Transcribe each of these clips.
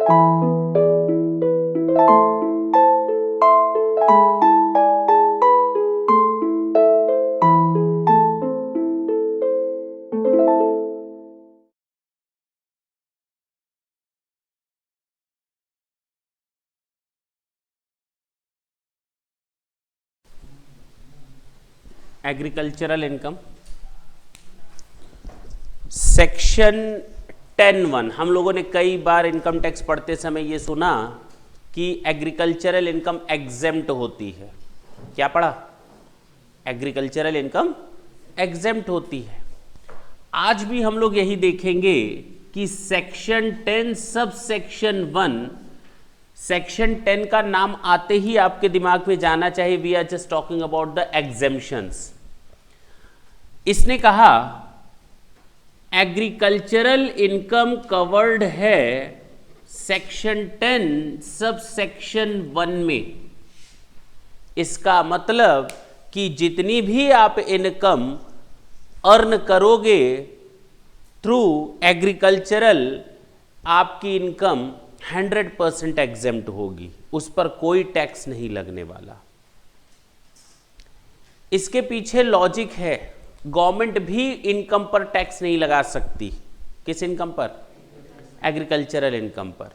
Agricultural income section 10(1). हम लोगों ने कई बार इनकम टैक्स पढ़ते समय ये सुना कि एग्रीकल्चरल इनकम एग्जेम्प्ट होती है। क्या पढ़ा? एग्रीकल्चरल इनकम एग्जेम्प्ट होती है। आज भी हम लोग यही देखेंगे कि सेक्शन 10 सब सेक्शन 1, सेक्शन 10 का नाम आते ही आपके दिमाग में जाना चाहिए we are just talking about the exemptions. इसने कहा एग्रीकल्चरल इनकम कवर्ड है सेक्शन 10 सब सेक्शन 1 में। इसका मतलब कि जितनी भी आप इनकम अर्न करोगे थ्रू एग्रीकल्चरल, आपकी इनकम 100% एग्जेम्प्ट होगी, उस पर कोई टैक्स नहीं लगने वाला। इसके पीछे लॉजिक है, गवर्नमेंट भी इनकम पर टैक्स नहीं लगा सकती। किस इनकम पर? एग्रीकल्चरल इनकम पर।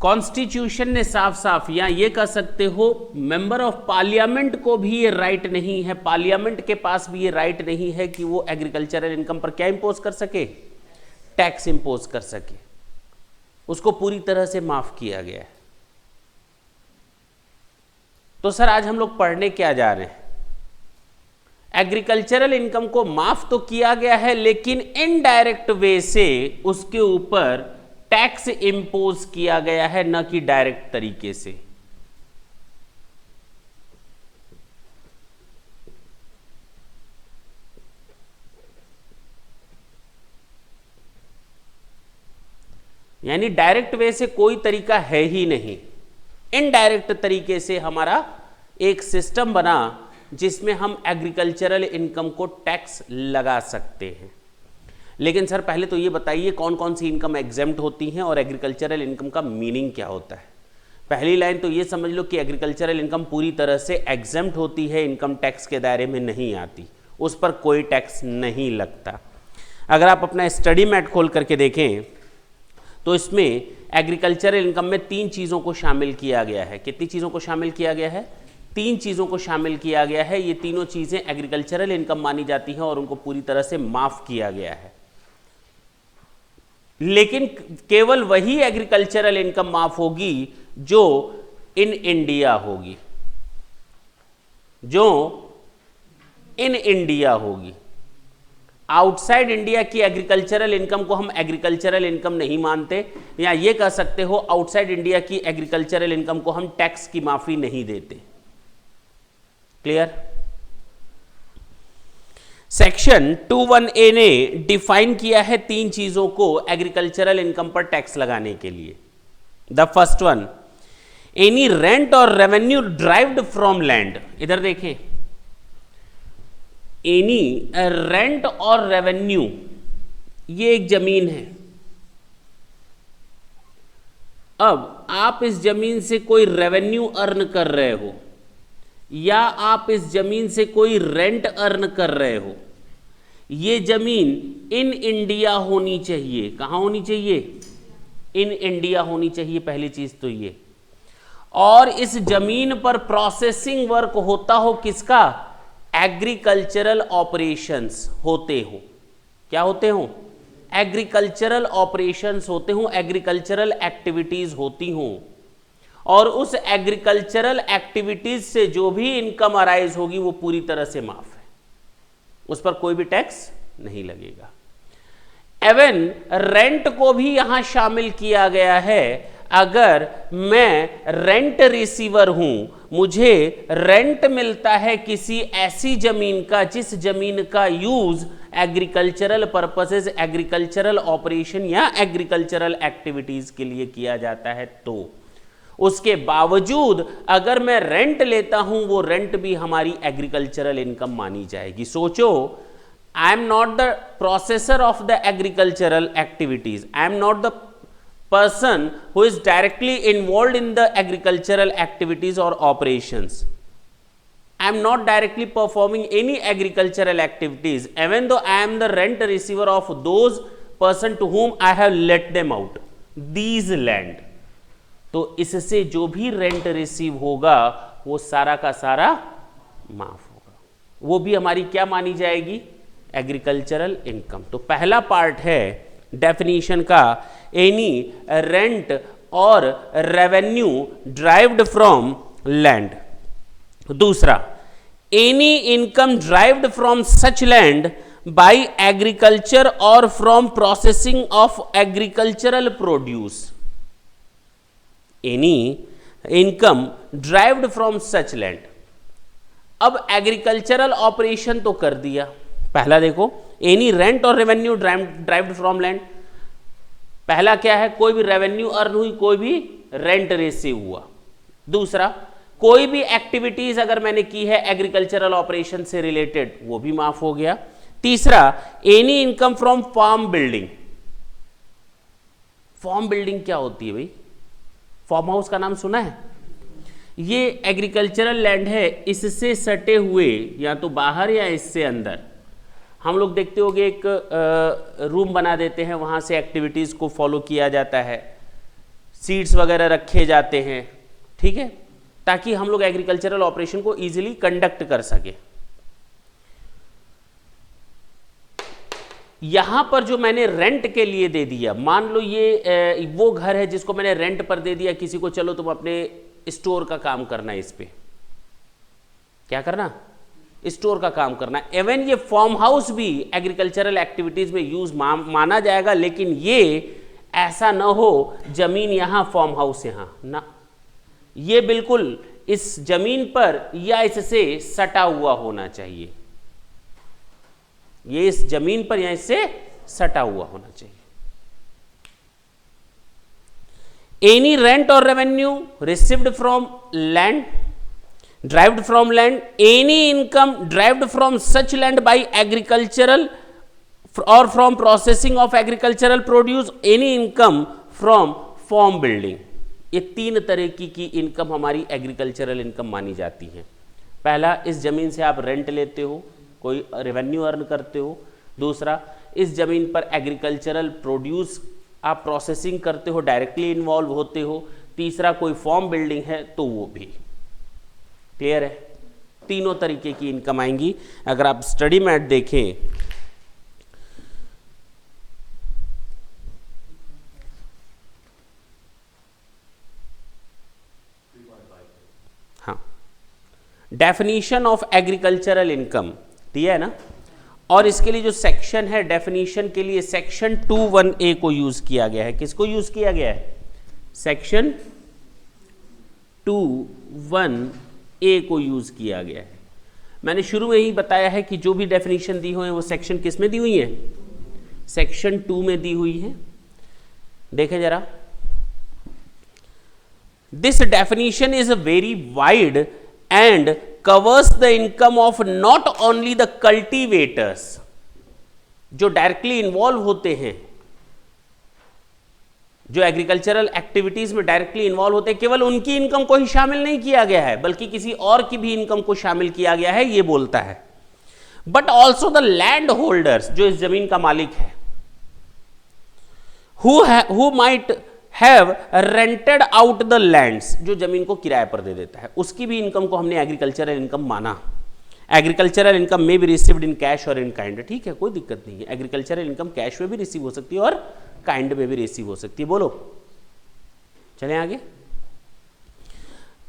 कॉन्स्टिट्यूशन ने साफ साफ, या ये कह सकते हो मेंबर ऑफ पार्लियामेंट को भी ये राइट नहीं है, पार्लियामेंट के पास भी ये राइट नहीं है कि वो एग्रीकल्चरल इनकम पर क्या इंपोज कर सके? टैक्स इंपोज कर सके। उसको पूरी तरह से माफ किया गया है। तो सर आज हम लोग पढ़ने क्या जा रहे हैं? एग्रीकल्चरल इनकम को माफ तो किया गया है, लेकिन इनडायरेक्ट वे से उसके ऊपर टैक्स इंपोज किया गया है, न कि डायरेक्ट तरीके से। यानी डायरेक्ट वे से कोई तरीका है ही नहीं, इनडायरेक्ट तरीके से हमारा एक सिस्टम बना जिसमें हम एग्रीकल्चरल इनकम को टैक्स लगा सकते हैं। लेकिन सर पहले तो ये बताइए कौन कौन सी इनकम एग्जेम्प्ट होती हैं और एग्रीकल्चरल इनकम का मीनिंग क्या होता है। पहली लाइन तो ये समझ लो कि एग्रीकल्चरल इनकम पूरी तरह से एग्जेम्प्ट होती है, इनकम टैक्स के दायरे में नहीं आती, उस पर कोई टैक्स नहीं लगता। अगर आप अपना स्टडी मैट खोल करके देखें तो इसमें एग्रीकल्चरल इनकम में 3 चीज़ों को शामिल किया गया है। कितनी चीज़ों को शामिल किया गया है? 3 चीज़ों को शामिल किया गया है। ये तीनों चीज़ें एग्रीकल्चरल इनकम मानी जाती हैं और उनको पूरी तरह से माफ किया गया है। लेकिन केवल वही एग्रीकल्चरल इनकम माफ होगी जो इन इंडिया होगी, जो इन इंडिया होगी। आउटसाइड इंडिया की एग्रीकल्चरल इनकम को हम एग्रीकल्चरल इनकम नहीं मानते, या ये कह सकते हो आउटसाइड इंडिया की एग्रीकल्चरल इनकम को हम टैक्स की माफी नहीं देते। क्लियर? सेक्शन 21A ने डिफाइन किया है 3 चीजों को एग्रीकल्चरल इनकम पर टैक्स लगाने के लिए। The first one, any rent और रेवेन्यू ड्राइव्ड फ्रॉम लैंड। इधर देखें, एनी रेंट और रेवेन्यू, ये एक जमीन है। अब आप इस जमीन से कोई रेवेन्यू अर्न कर रहे हो या आप इस जमीन से कोई रेंट अर्न कर रहे हो, ये जमीन इन इंडिया होनी चाहिए। कहां होनी चाहिए? इन इंडिया होनी चाहिए, पहली चीज तो ये। और इस जमीन पर प्रोसेसिंग वर्क होता हो किसका? एग्रीकल्चरल ऑपरेशंस होते हो। क्या होते हो? एग्रीकल्चरल ऑपरेशंस होते हो, एग्रीकल्चरल एक्टिविटीज होती हो। और उस एग्रीकल्चरल एक्टिविटीज से जो भी इनकम अराइज होगी वो पूरी तरह से माफ है, उस पर कोई भी टैक्स नहीं लगेगा। एवन रेंट को भी यहां शामिल किया गया है। अगर मैं रेंट रिसीवर हूं, मुझे रेंट मिलता है किसी ऐसी जमीन का जिस जमीन का use agricultural purposes, agricultural operation या एग्रीकल्चरल एक्टिविटीज के लिए किया जाता है, तो उसके बावजूद अगर मैं रेंट लेता हूं, वो रेंट भी हमारी एग्रीकल्चरल इनकम मानी जाएगी। सोचो, I am not the processor of the agricultural activities. I am not the person who is directly involved in the agricultural activities or operations. I am not directly performing any agricultural activities, even though I am the rent receiver of those person to whom I have let them out these land. तो इससे जो भी rent receive होगा वो सारा का सारा माफ होगा, वो भी हमारी क्या मानी जाएगी, एग्रीकल्चरल इनकम। तो पहला पार्ट है डेफिनेशन का, एनी रेंट और रेवेन्यू ड्राइव्ड फ्रॉम लैंड। दूसरा, any income derived from such land by agriculture or from processing of agricultural produce. Any income derived from such land. अब एग्रीकल्चरल ऑपरेशन तो कर दिया, पहला देखो, एनी रेंट और रेवेन्यू ड्राइव्ड फ्रॉम लैंड। पहला क्या है, कोई भी रेवेन्यू अर्न हुई, कोई भी रेंट रिसीव हुआ। दूसरा, कोई भी एक्टिविटीज अगर मैंने की है एग्रीकल्चरल ऑपरेशन से रिलेटेड, वो भी माफ हो गया। तीसरा, any income from farm building. Farm building क्या होती है भाई, फार्म हाउस का नाम सुना है? ये एग्रीकल्चरल लैंड है, इससे सटे हुए या तो बाहर या इससे अंदर हम लोग देखते होंगे एक रूम बना देते हैं, वहाँ से एक्टिविटीज़ को फॉलो किया जाता है, सीड्स वगैरह रखे जाते हैं, ठीक है, ताकि हम लोग एग्रीकल्चरल ऑपरेशन को इजीली कंडक्ट कर सके। यहाँ पर जो मैंने रेंट के लिए दे दिया, मान लो ये वो घर है जिसको मैंने रेंट पर दे दिया किसी को, चलो तुम अपने स्टोर का काम करना है, इस पे क्या करना, स्टोर का काम करना। इवन ये फार्म हाउस भी एग्रीकल्चरल एक्टिविटीज में यूज माना जाएगा, लेकिन ये ऐसा ना हो जमीन यहाँ फार्म हाउस यहाँ ना, ये बिल्कुल इस जमीन पर या इससे सटा हुआ होना चाहिए, ये इस जमीन पर या इससे सटा हुआ होना चाहिए। एनी रेंट और revenue received from land derived from land, any income derived from such land by agricultural or from processing of agricultural produce, any income from farm building. ये तीन तरह की इनकम हमारी एग्रीकल्चरल इनकम मानी जाती है। पहला, इस जमीन से आप रेंट लेते हो, कोई रेवेन्यू अर्न करते हो। दूसरा, इस जमीन पर एग्रीकल्चरल प्रोड्यूस आप प्रोसेसिंग करते हो, डायरेक्टली इन्वॉल्व होते हो। तीसरा, कोई फॉर्म बिल्डिंग है तो वो भी। क्लियर है? तीनों तरीके की इनकम आएंगी। अगर आप स्टडी मैट देखें, हाँ, डेफिनेशन ऑफ एग्रीकल्चरल इनकम दिया है ना, और इसके लिए जो सेक्शन है डेफिनेशन के लिए सेक्शन 21A को यूज किया गया है। किसको यूज किया गया है? सेक्शन 21A को यूज किया गया है। मैंने शुरू में ही बताया है कि जो भी डेफिनेशन दी हुई है वो सेक्शन किस में दी हुई है? सेक्शन 2 में दी हुई है। देखें जरा, this definition is very wide and covers the income of not only the cultivators, जो डायरेक्टली इन्वॉल्व होते हैं, जो एग्रीकल्चरल एक्टिविटीज में डायरेक्टली इन्वॉल्व होते हैं, केवल उनकी इनकम को ही शामिल नहीं किया गया है, बल्कि किसी और की भी इनकम को शामिल किया गया है, ये बोलता है। But also the land holders, जो इस जमीन का मालिक है, who might have rented out the lands, जो जमीन को किराए पर दे देता है, उसकी भी इनकम को हमने एग्रीकल्चरल इनकम माना। एग्रीकल्चरल इनकम में भी रिसीव्ड इन कैश और इन काइंड, ठीक है, कोई दिक्कत नहीं है। एग्रीकल्चरल इनकम कैश में भी रिसीव हो सकती है और काइंड में भी रिसीव हो सकती है। बोलो, चलें आगे।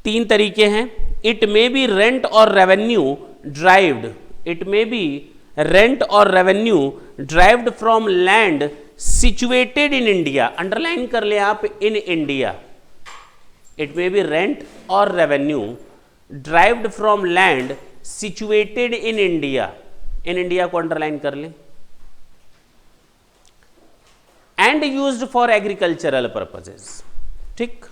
तीन तरीके हैं। इट मे बी रेंट और revenue derived, it may be rent और revenue derived from land situated in India, underline कर ले आप, in India. It may be rent or revenue derived from land situated in India. In India को underline कर ले, and used for agricultural purposes. ठीक,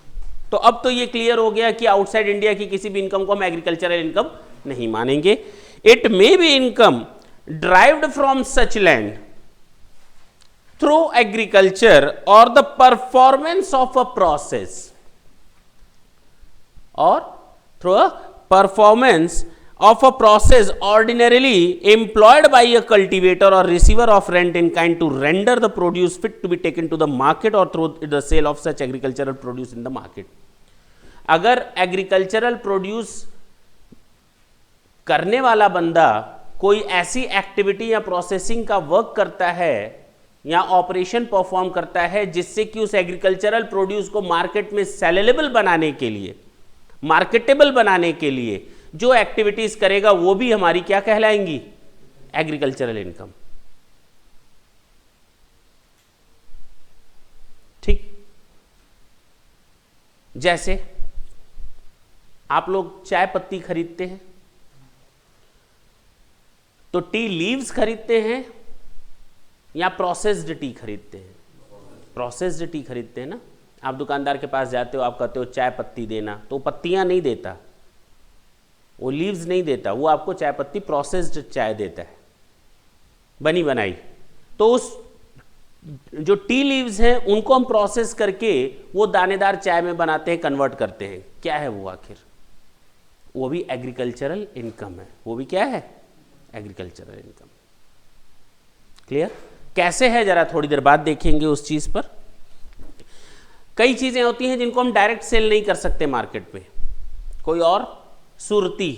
तो अब तो ये क्लियर हो गया कि आउटसाइड इंडिया की किसी भी इनकम को हम एग्रीकल्चरल इनकम नहीं मानेंगे। It may be income derived from such land through agriculture or the performance of a process or through a performance of a process ordinarily employed by a cultivator or receiver of rent in kind to render the produce fit to be taken to the market or through the sale of such agricultural produce in the market. अगर agricultural produce करने वाला बंदा कोई ऐसी activity या processing का work करता है या ऑपरेशन परफॉर्म करता है जिससे कि उस एग्रीकल्चरल प्रोड्यूस को मार्केट में सेलेबल बनाने के लिए, मार्केटेबल बनाने के लिए जो एक्टिविटीज करेगा वो भी हमारी क्या कहलाएंगी? Agricultural income. ठीक, जैसे आप लोग चाय पत्ती खरीदते हैं तो टी लीव्स खरीदते हैं या प्रोसेस्ड टी खरीदते हैं? प्रोसेस्ड टी खरीदते हैं ना। आप दुकानदार के पास जाते हो, आप कहते हो चाय पत्ती देना, तो पत्तियां नहीं देता, वो लीव्स नहीं देता, वो आपको चाय पत्ती प्रोसेस्ड चाय देता है, बनी बनाई। तो उस जो टी लीव्स हैं उनको हम प्रोसेस करके वो दानेदार चाय में बनाते हैं, कन्वर्ट करते हैं। क्या है वो आखिर? वो भी एग्रीकल्चरल इनकम है। वो भी क्या है? Agricultural income. क्लियर? कैसे है जरा थोड़ी देर बाद देखेंगे उस चीज पर। कई चीजें होती हैं जिनको हम डायरेक्ट सेल नहीं कर सकते मार्केट में। कोई और सुरती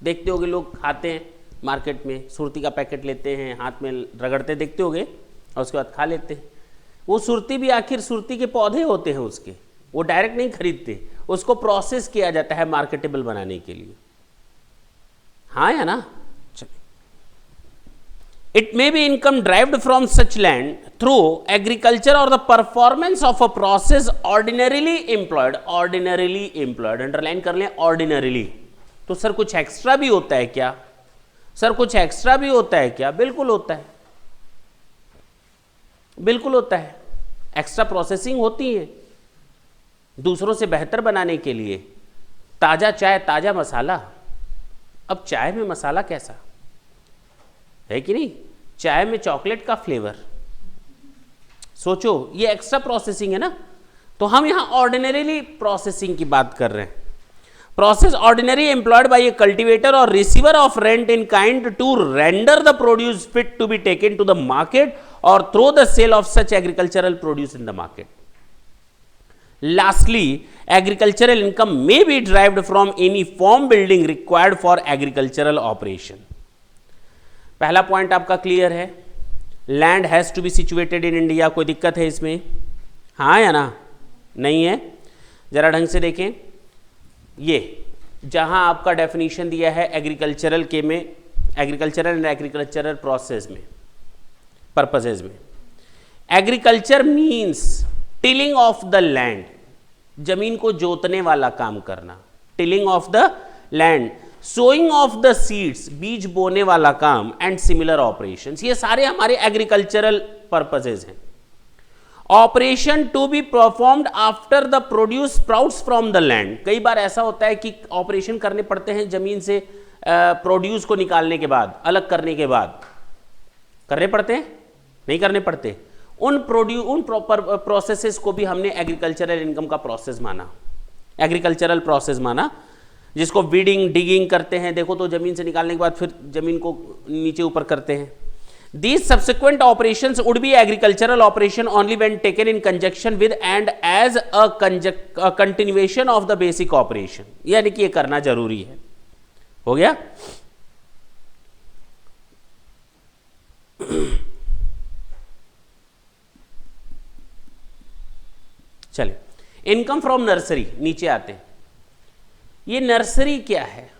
देखते होगे, लोग खाते हैं मार्केट में, सुरती का पैकेट लेते हैं, हाथ में रगड़ते देखते होगे और उसके बाद खा लेते हैं। वो सुरती भी आखिर सुरती के पौधे होते हैं उसके, वो डायरेक्ट नहीं खरीदते, उसको प्रोसेस किया जाता है मार्केटेबल बनाने के लिए। हाँ या ना? It may be income derived from such land through agriculture or the performance of a process ordinarily employed. Ordinarily employed, underline कर लें ordinarily। तो सर कुछ एक्स्ट्रा भी होता है क्या? सर कुछ एक्स्ट्रा भी होता है क्या? बिल्कुल होता है, बिल्कुल होता है। एक्स्ट्रा प्रोसेसिंग होती है दूसरों से बेहतर बनाने के लिए। ताजा चाय, ताजा मसाला। अब चाय में मसाला कैसा है कि नहीं? चाय में चॉकलेट का फ्लेवर, सोचो, ये एक्स्ट्रा प्रोसेसिंग है ना। तो हम यहां ऑर्डिनरीली प्रोसेसिंग की बात कर रहे हैं। Process ordinary employed by a cultivator or receiver of rent in kind to render the produce fit to be taken to the market or through the sale of such agricultural produce in the market. Lastly, agricultural income may be derived from any farm building required for agricultural operation. पहला point आपका clear है, land has to be situated in India. कोई दिक्कत है इसमें? हाँ या ना? नहीं है? जरा ढंग से देखें, ये जहां आपका डेफिनेशन दिया है एग्रीकल्चरल के में, एग्रीकल्चरल एंड एग्रीकल्चरल प्रोसेस में, पर्पजेज में, agriculture means tilling of the land, जमीन को जोतने वाला काम करना, tilling of the land, sowing of the seeds, बीज बोने वाला काम, एंड सिमिलर ऑपरेशंस। ये सारे हमारे एग्रीकल्चरल पर्पजेज हैं। Operation to be performed after the produce sprouts from the land. कई बार ऐसा होता है कि ऑपरेशन करने पड़ते हैं जमीन से प्रोड्यूस को निकालने के बाद, अलग करने के बाद। करने पड़ते हैं? नहीं करने पड़ते। उन प्रोसेसेस को भी हमने एग्रीकल्चरल इनकम का प्रोसेस माना, एग्रीकल्चरल प्रोसेस माना, जिसको वीडिंग, डिगिंग करते हैं। देखो तो जमीन से निकालने के बाद फिर जमीन को नीचे ऊपर करते हैं। These subsequent operations would be agricultural operation only when taken in conjunction with and as a continuation of the basic operation। यानी कि ये करना जरूरी है। हो गया? चले, इनकम फ्रॉम नर्सरी, नीचे आते हैं। ये नर्सरी क्या है?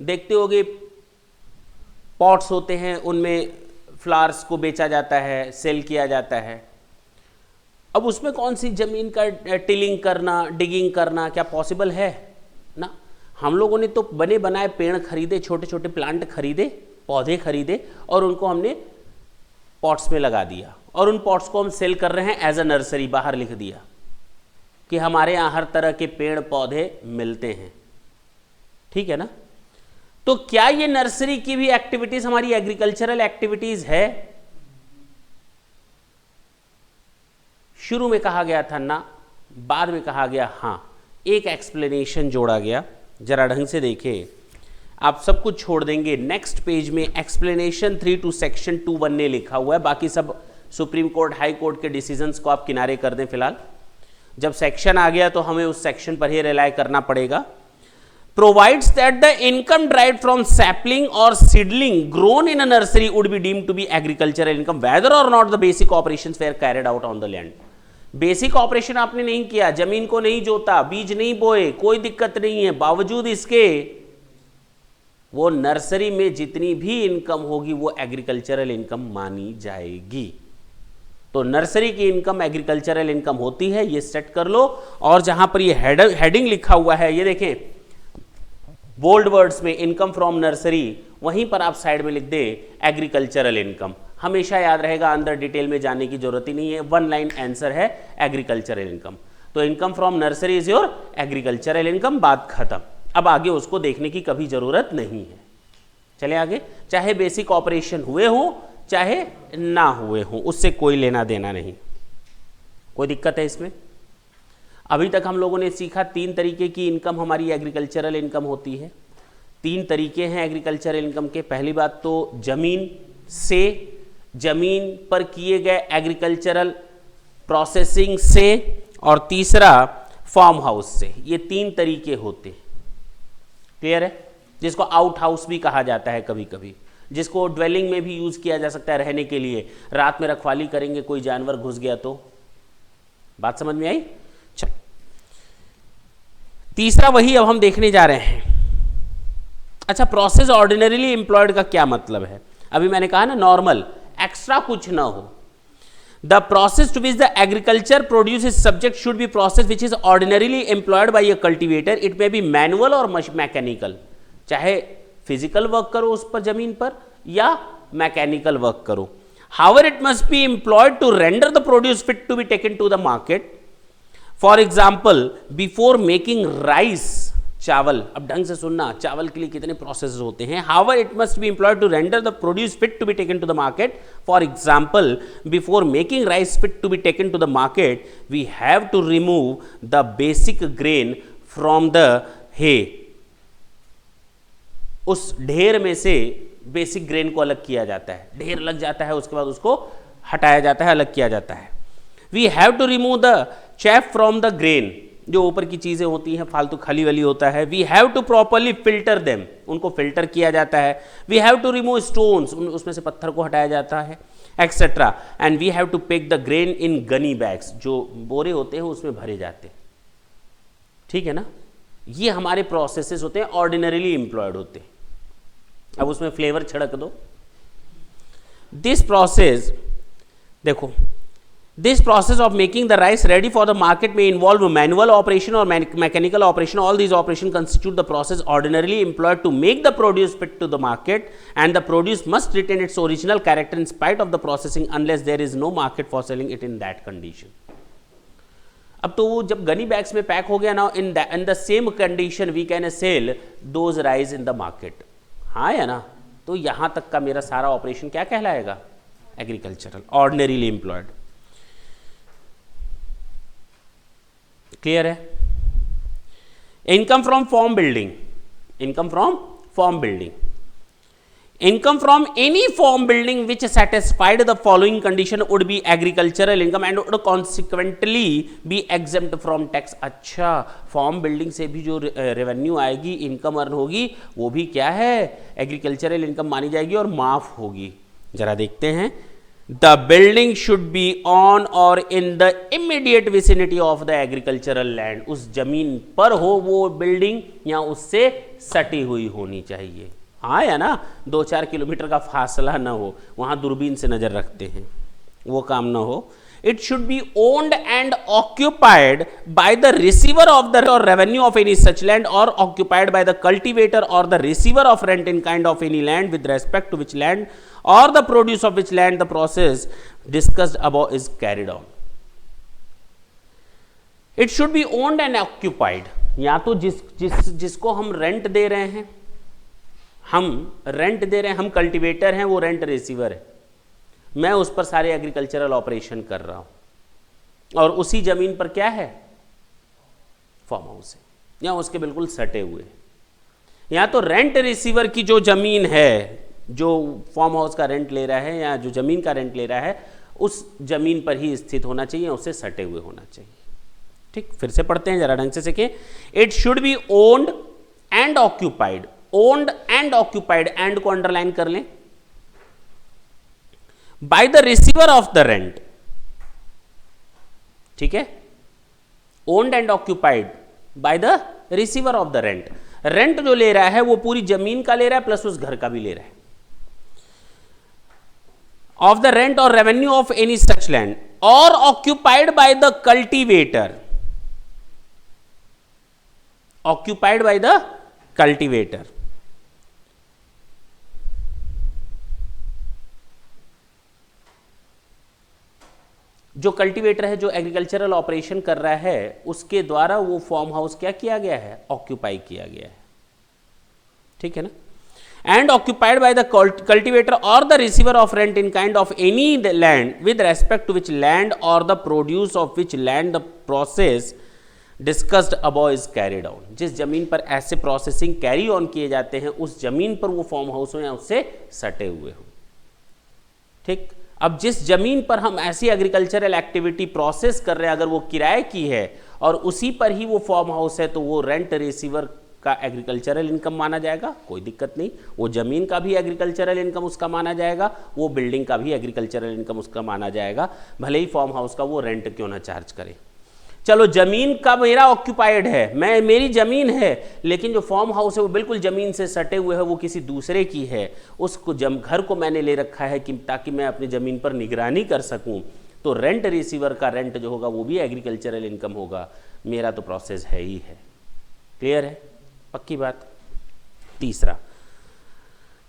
देखते होगे पॉट्स होते हैं, उनमें फ्लावर्स को बेचा जाता है, सेल किया जाता है। अब उसमें कौन सी जमीन का टिलिंग करना, डिगिंग करना क्या पॉसिबल है? ना। हम लोगों ने तो बने बनाए पेड़ खरीदे, छोटे छोटे प्लांट खरीदे, पौधे खरीदे और उनको हमने पॉट्स में लगा दिया और उन पॉट्स को हम सेल कर रहे हैं एज अ नर्सरी। बाहर लिख दिया कि हमारे यहाँ हर तरह के पेड़ पौधे मिलते हैं। ठीक है ना? तो क्या ये नर्सरी की भी एक्टिविटीज हमारी एग्रीकल्चरल एक्टिविटीज है? शुरू में कहा गया था ना, बाद में कहा गया हाँ, एक एक्सप्लेनेशन जोड़ा गया। जरा ढंग से देखें, आप सब कुछ छोड़ देंगे, नेक्स्ट पेज में एक्सप्लेनेशन 3 टू सेक्शन 2(1) ने लिखा हुआ है। बाकी सब सुप्रीम कोर्ट, हाई कोर्ट के डिसीजंस को आप किनारे कर दें फिलहाल। जब सेक्शन आ गया तो हमें उस सेक्शन पर ही रिलाय करना पड़ेगा। Provides that the income derived from sapling or seedling grown in a nursery would be deemed to be agricultural income whether or not the basic operations were carried out on the land. Basic operation आपने नहीं किया, जमीन को नहीं जोता, बीज नहीं बोए, कोई दिक्कत नहीं है, बावजूद इसके वो नर्सरी में जितनी भी इनकम होगी वो एग्रीकल्चरल इनकम मानी जाएगी। तो नर्सरी की इनकम एग्रीकल्चरल इनकम होती है, ये सेट कर लो। और जहां पर ये हेडिंग लिखा हुआ है, ये देखें बोल्ड वर्ड्स में, इनकम फ्रॉम नर्सरी, वहीं पर आप साइड में लिख दें एग्रीकल्चरल इनकम। हमेशा याद रहेगा, अंदर डिटेल में जाने की जरूरत ही नहीं है, 1 लाइन आंसर है एग्रीकल्चरल इनकम। तो income from nursery is your agricultural income, बात खत्म। अब आगे उसको देखने की कभी जरूरत नहीं है। चले आगे, चाहे बेसिक ऑपरेशन हुए हो चाहे ना हुए हो, उससे कोई लेना देना नहीं। कोई दिक्कत है इसमें? अभी तक हम लोगों ने सीखा 3 तरीके की इनकम हमारी एग्रीकल्चरल इनकम होती है। 3 तरीके हैं एग्रीकल्चरल इनकम के। पहली बात तो जमीन से, जमीन पर किए गए एग्रीकल्चरल प्रोसेसिंग से, और तीसरा फार्म हाउस से। ये 3 तरीके होते हैं। क्लियर है? जिसको आउट हाउस भी कहा जाता है कभी कभी, जिसको ड्वेलिंग में भी यूज किया जा सकता है रहने के लिए। रात में रखवाली करेंगे, कोई जानवर घुस गया तो। बात समझ में आई? तीसरा वही अब हम देखने जा रहे हैं। अच्छा, प्रोसेस ऑर्डिनरीली एम्प्लॉयड का क्या मतलब है? अभी मैंने कहा ना, नॉर्मल, एक्स्ट्रा कुछ ना हो। The process to which the agriculture produce is subject should be process which is ordinarily employed by a cultivator. It may be manual और मैकेनिकल। चाहे फिजिकल वर्क करो उस पर, जमीन पर, या मैकेनिकल वर्क करो। However it must be employed to render the produce fit to be taken to the market. For example, before making rice, चावल, अब ढंग से सुनना, चावल के लिए कितने प्रोसेस होते हैं। However it must be employed to render the produce fit to be taken to the market. For example, before making rice fit to be taken to the market, we have to remove the basic grain from the hay. उस ढेर में से basic grain को अलग किया जाता है। ढेर लग जाता है, उसके बाद उसको हटाया जाता है, अलग किया जाता है। We have to remove the chaff from the grain. जो ऊपर की चीजें होती हैं, फालतू खली वाली होता है। We have to properly filter them, उनको फिल्टर किया जाता है। We have to remove stones, उसमें से पत्थर को हटाया जाता है, etcetera. And we have to pack the grain in gunny bags, जो बोरे होते हैं उसमें भरे जाते हैं। ठीक है ना? ये हमारे प्रोसेसेस होते हैं, ऑर्डिनरीली एम्प्लॉयड होते हैं। अब उसमें फ्लेवर छिड़क दो। दिस प्रोसेस, देखो, this process of making the rice ready for the market may involve manual operation or mechanical operation. All these operations constitute the process ordinarily employed to make the produce fit to the market, and the produce must retain its original character in spite of the processing unless there is no market for selling it in that condition. अब तो वो जब Ghani bags में pack हो गया ना, in the same condition we can sell those rice in the market. हाँ या ना? तो यहां तक का मेरा सारा ऑपरेशन क्या कहलाएगा? Agricultural, ordinarily employed. क्लियर है? Income from form building, income from form building, income from any form building which satisfied the following condition would be agricultural income and would consequently be exempt from tax. अच्छा, form building से भी जो revenue आएगी, income earn होगी, वो भी क्या है? एग्रीकल्चरल इनकम मानी जाएगी और माफ होगी। जरा देखते हैं। The building should be on or in the immediate vicinity of the agricultural land. उस जमीन पर हो वो बिल्डिंग, या उससे सटी हुई होनी चाहिए। हाँ या ना? 2-4 किलोमीटर का फासला ना हो, वहां दूरबीन से नजर रखते हैं, वो काम ना हो। It should be owned and occupied by the receiver of the or revenue of any such land, or occupied by the cultivator or the receiver of rent in kind of any land with respect to which land or the produce of which land the process discussed above is carried on. It should be owned and occupied. या तो जिसको हम rent दे रहे हैं हम rent दे रहे हैं, हम कल्टीवेटर हैं, वो रेंट रिसीवर है, मैं उस पर सारे एग्रीकल्चरल ऑपरेशन कर रहा हूं, और उसी जमीन पर क्या है, फार्म हाउस है, या उसके बिल्कुल सटे हुए। या तो रेंट रिसीवर की जो जमीन है, जो फार्म हाउस का रेंट ले रहा है या जो जमीन का रेंट ले रहा है, उस जमीन पर ही स्थित होना चाहिए, उससे सटे हुए होना चाहिए। ठीक, फिर से पढ़ते हैं, जरा ढंग से सीखें। It should be owned and occupied, owned and occupied, and को अंडरलाइन कर लें, by the receiver of the rent. ठीक है, owned and occupied by the receiver of the rent. Rent जो ले रहा है वो पूरी जमीन का ले रहा है प्लस उस घर का भी ले रहा है। ऑफ द रेंट और revenue of any such land or occupied by the cultivator, occupied by the cultivator. जो कल्टीवेटर है, जो एग्रीकल्चरल ऑपरेशन कर रहा है, उसके द्वारा वो फार्म हाउस क्या किया गया है, ऑक्यूपाई किया गया है। ठीक है ना। And occupied by the cultivator और the receiver of rent in kind of any land with respect to which land or the produce of which land the process discussed above is carried on. जिस जमीन पर ऐसे processing carry on किए जाते हैं, उस जमीन पर वो फार्म हाउस हो या उससे सटे हुए हो। ठीक, अब जिस जमीन पर हम ऐसी एग्रीकल्चरल एक्टिविटी प्रोसेस कर रहे हैं, अगर वो किराए की है और उसी पर ही वो फार्म हाउस है, तो वो रेंट रिसीवर का एग्रीकल्चरल इनकम माना जाएगा, कोई दिक्कत नहीं। वो जमीन का भी एग्रीकल्चरल इनकम उसका माना जाएगा, वो बिल्डिंग का भी एग्रीकल्चरल इनकम उसका माना जाएगा, भले ही फार्म हाउस का वो रेंट क्यों ना चार्ज करे। चलो, जमीन का मेरा ऑक्यूपाइड है, मेरी जमीन है, लेकिन जो फार्म हाउस है वो बिल्कुल जमीन से सटे हुए है, वो किसी दूसरे की है, उसको घर को मैंने ले रखा है कि ताकि मैं अपनी जमीन पर निगरानी कर सकूं, तो रेंट रिसीवर का रेंट जो होगा वो भी एग्रीकल्चरल इनकम होगा। मेरा तो प्रोसेस है ही है। क्लियर है, पक्की बात। तीसरा,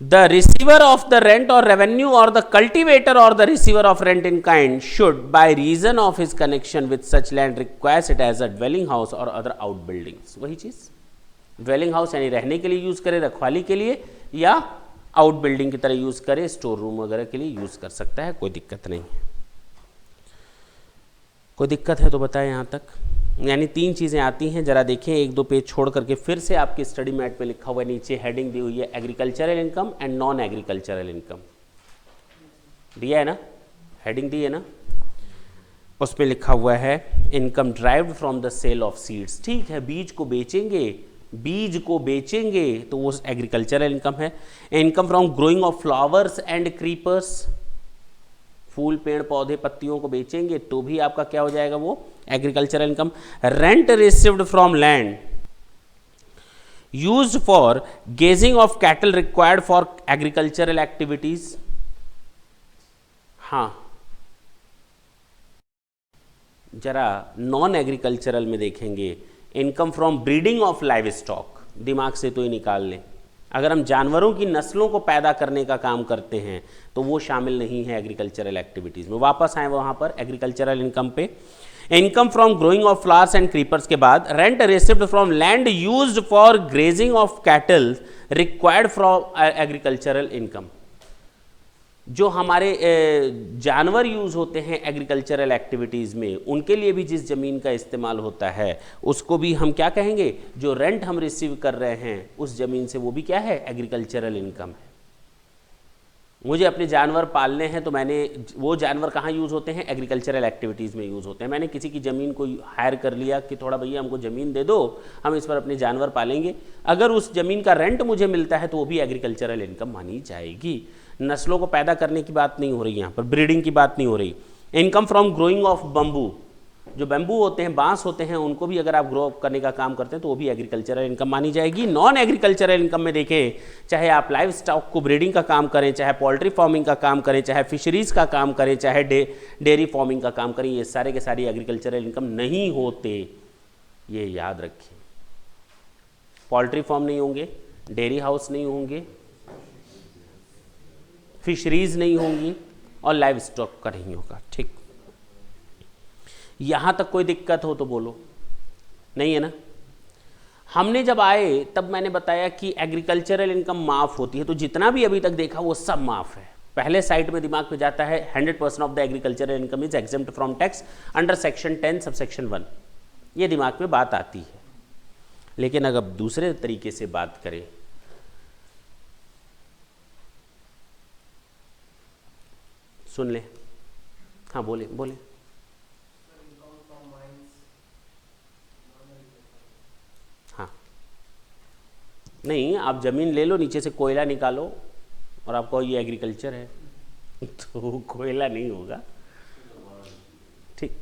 the receiver of the rent और रेवेन्यू और द कल्टीवेटर और the receiver of rent in kind should by reason of his connection with such land requires it as a dwelling house और अदर आउट बिल्डिंग्स। वही चीज, dwelling house यानी रहने के लिए यूज करे, रखवाली के लिए, या आउट बिल्डिंग की तरह यूज करे, स्टोर रूम वगैरह के लिए यूज कर सकता है, कोई दिक्कत नहीं है। कोई दिक्कत है तो बताएं यहां तक। यानी तीन चीज़ें आती हैं, जरा देखें, एक दो पेज छोड़ करके फिर से आपकी स्टडी मैट पे लिखा हुआ है, नीचे हेडिंग दी हुई है agricultural income and non agricultural income, दिया है ना, हेडिंग दी है ना, उस पर लिखा हुआ है income derived from the sale of seeds. ठीक है, बीज को बेचेंगे तो वो एग्रीकल्चरल इनकम है। Income from growing of flowers and creepers, फूल, पेड़, पौधे, पत्तियों को बेचेंगे तो भी आपका क्या हो जाएगा, वो agricultural income. Rent received from land used for grazing of cattle required for agricultural activities. हाँ, जरा नॉन एग्रीकल्चरल में देखेंगे, income from breeding of livestock, दिमाग से तो ही निकाल लें। अगर हम जानवरों की नस्लों को पैदा करने का काम करते हैं तो वो शामिल नहीं है एग्रीकल्चरल एक्टिविटीज़ में। वापस आए वहाँ पर एग्रीकल्चरल इनकम पे। Income from growing of flowers and creepers के बाद rent received from land used for grazing of cattle required from agricultural income. जो हमारे जानवर यूज़ होते हैं एग्रीकल्चरल एक्टिविटीज़ में, उनके लिए भी जिस ज़मीन का इस्तेमाल होता है उसको भी हम क्या कहेंगे, जो रेंट हम रिसीव कर रहे हैं उस ज़मीन से, वो भी क्या है, एग्रीकल्चरल इनकम है। मुझे अपने जानवर पालने हैं तो मैंने, वो जानवर कहाँ यूज़ होते हैं, एग्रीकल्चरल एक्टिविटीज़ में यूज़ होते हैं। मैंने किसी की ज़मीन को हायर कर लिया कि थोड़ा भैया हमको ज़मीन दे दो, हम इस पर अपने जानवर पालेंगे। अगर उस ज़मीन का रेंट मुझे मिलता है तो वो भी एग्रीकल्चरल इनकम मानी जाएगी। नस्लों को पैदा करने की बात नहीं हो रही, यहाँ पर ब्रीडिंग की बात नहीं हो रही। Income from growing of bamboo, जो बैम्बू होते हैं, बांस होते हैं, उनको भी अगर आप ग्रो करने का काम करते हैं तो वो भी एग्रीकल्चरल इनकम मानी जाएगी। नॉन एग्रीकल्चरल इनकम में देखें, चाहे आप लाइव स्टॉक को ब्रीडिंग का काम करें, चाहे पोल्ट्री फार्मिंग का काम करें, चाहे फिशरीज़ का काम करें, चाहे डेयरी फार्मिंग का काम करें, ये सारे के सारी एग्रीकल्चरल इनकम नहीं होते, ये याद रखें। पोल्ट्री फार्म नहीं होंगे, डेयरी हाउस नहीं होंगे, फिशरीज नहीं होंगी और लाइव स्टॉक का नहीं होगा। ठीक, यहां तक कोई दिक्कत हो तो बोलो, नहीं है ना। हमने जब आए तब मैंने बताया कि एग्रीकल्चरल इनकम माफ होती है, तो जितना भी अभी तक देखा वो सब माफ है। पहले साइड में दिमाग में जाता है 100% of the agricultural income is exempt from tax under section 10 subsection 1, ये दिमाग में बात आती है। लेकिन अगर दूसरे तरीके से बात करें, सुन ले, हाँ बोले बोले। हाँ नहीं, आप जमीन ले लो, नीचे से कोयला निकालो और आपको ये एग्रीकल्चर है तो कोयला नहीं होगा, ठीक।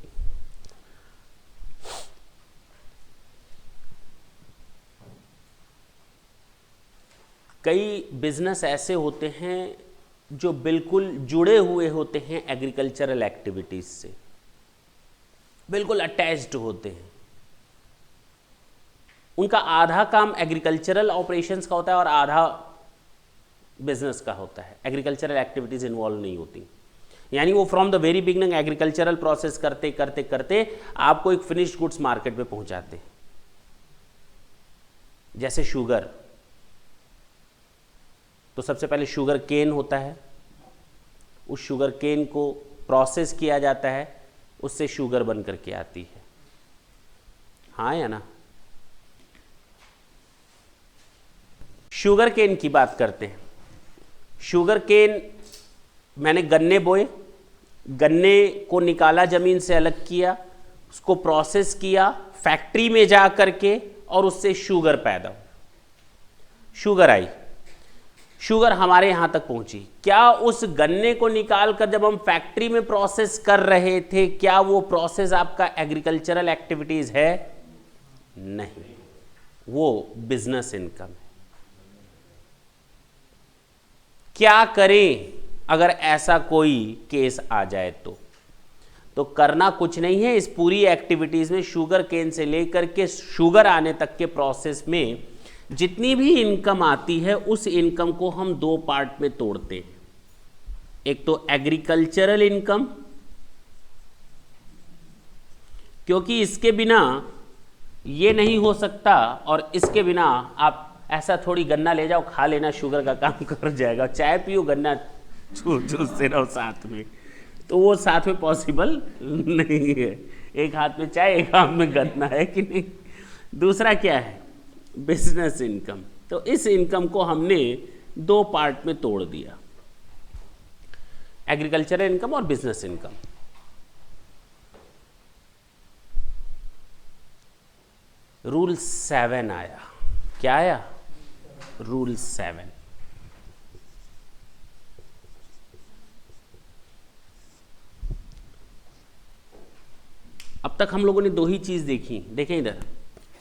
कई बिजनेस ऐसे होते हैं जो बिल्कुल जुड़े हुए होते हैं एग्रीकल्चरल एक्टिविटीज से, बिल्कुल अटैच्ड होते हैं। उनका आधा काम एग्रीकल्चरल ऑपरेशंस का होता है और आधा बिजनेस का होता है, एग्रीकल्चरल एक्टिविटीज इन्वॉल्व नहीं होती। यानी वो from the very beginning agricultural process करते करते करते आपको एक फिनिश्ड गुड्स मार्केट में पहुंचाते हैं। जैसे शुगर, तो सबसे पहले शुगर केन होता है, उस शुगर केन को प्रोसेस किया जाता है, उससे शुगर बन करके आती है, हाँ या ना। शुगर केन की बात करते हैं। शुगर केन, मैंने गन्ने बोए, गन्ने को निकाला जमीन से अलग किया, उसको प्रोसेस किया फैक्ट्री में जा करके और उससे शुगर पैदा, शुगर आई, शुगर हमारे यहां तक पहुंची। क्या उस गन्ने को निकाल कर जब हम फैक्ट्री में प्रोसेस कर रहे थे, क्या वो प्रोसेस आपका एग्रीकल्चरल एक्टिविटीज है? नहीं, वो बिजनेस इनकम है। क्या करें अगर ऐसा कोई केस आ जाए तो करना कुछ नहीं है। इस पूरी एक्टिविटीज में शुगर केन से लेकर के शुगर आने तक के प्रोसेस में जितनी भी इनकम आती है उस इनकम को हम दो पार्ट में तोड़ते हैं। एक तो एग्रीकल्चरल इनकम, क्योंकि इसके बिना ये नहीं हो सकता और इसके बिना आप ऐसा थोड़ी गन्ना ले जाओ खा लेना, शुगर का काम कर जाएगा। चाय पियो, गन्ना चूसते रहो साथ में, तो वो साथ में पॉसिबल नहीं है। एक हाथ में चाय, एक हाथ में गन्ना, है कि नहीं। दूसरा क्या है? Business income. तो इस इनकम को हमने दो पार्ट में तोड़ दिया, एग्रीकल्चरल इनकम और बिजनेस इनकम। रूल 7 आया। क्या आया? रूल 7। अब तक हम लोगों ने दो ही चीज देखी, देखें इधर,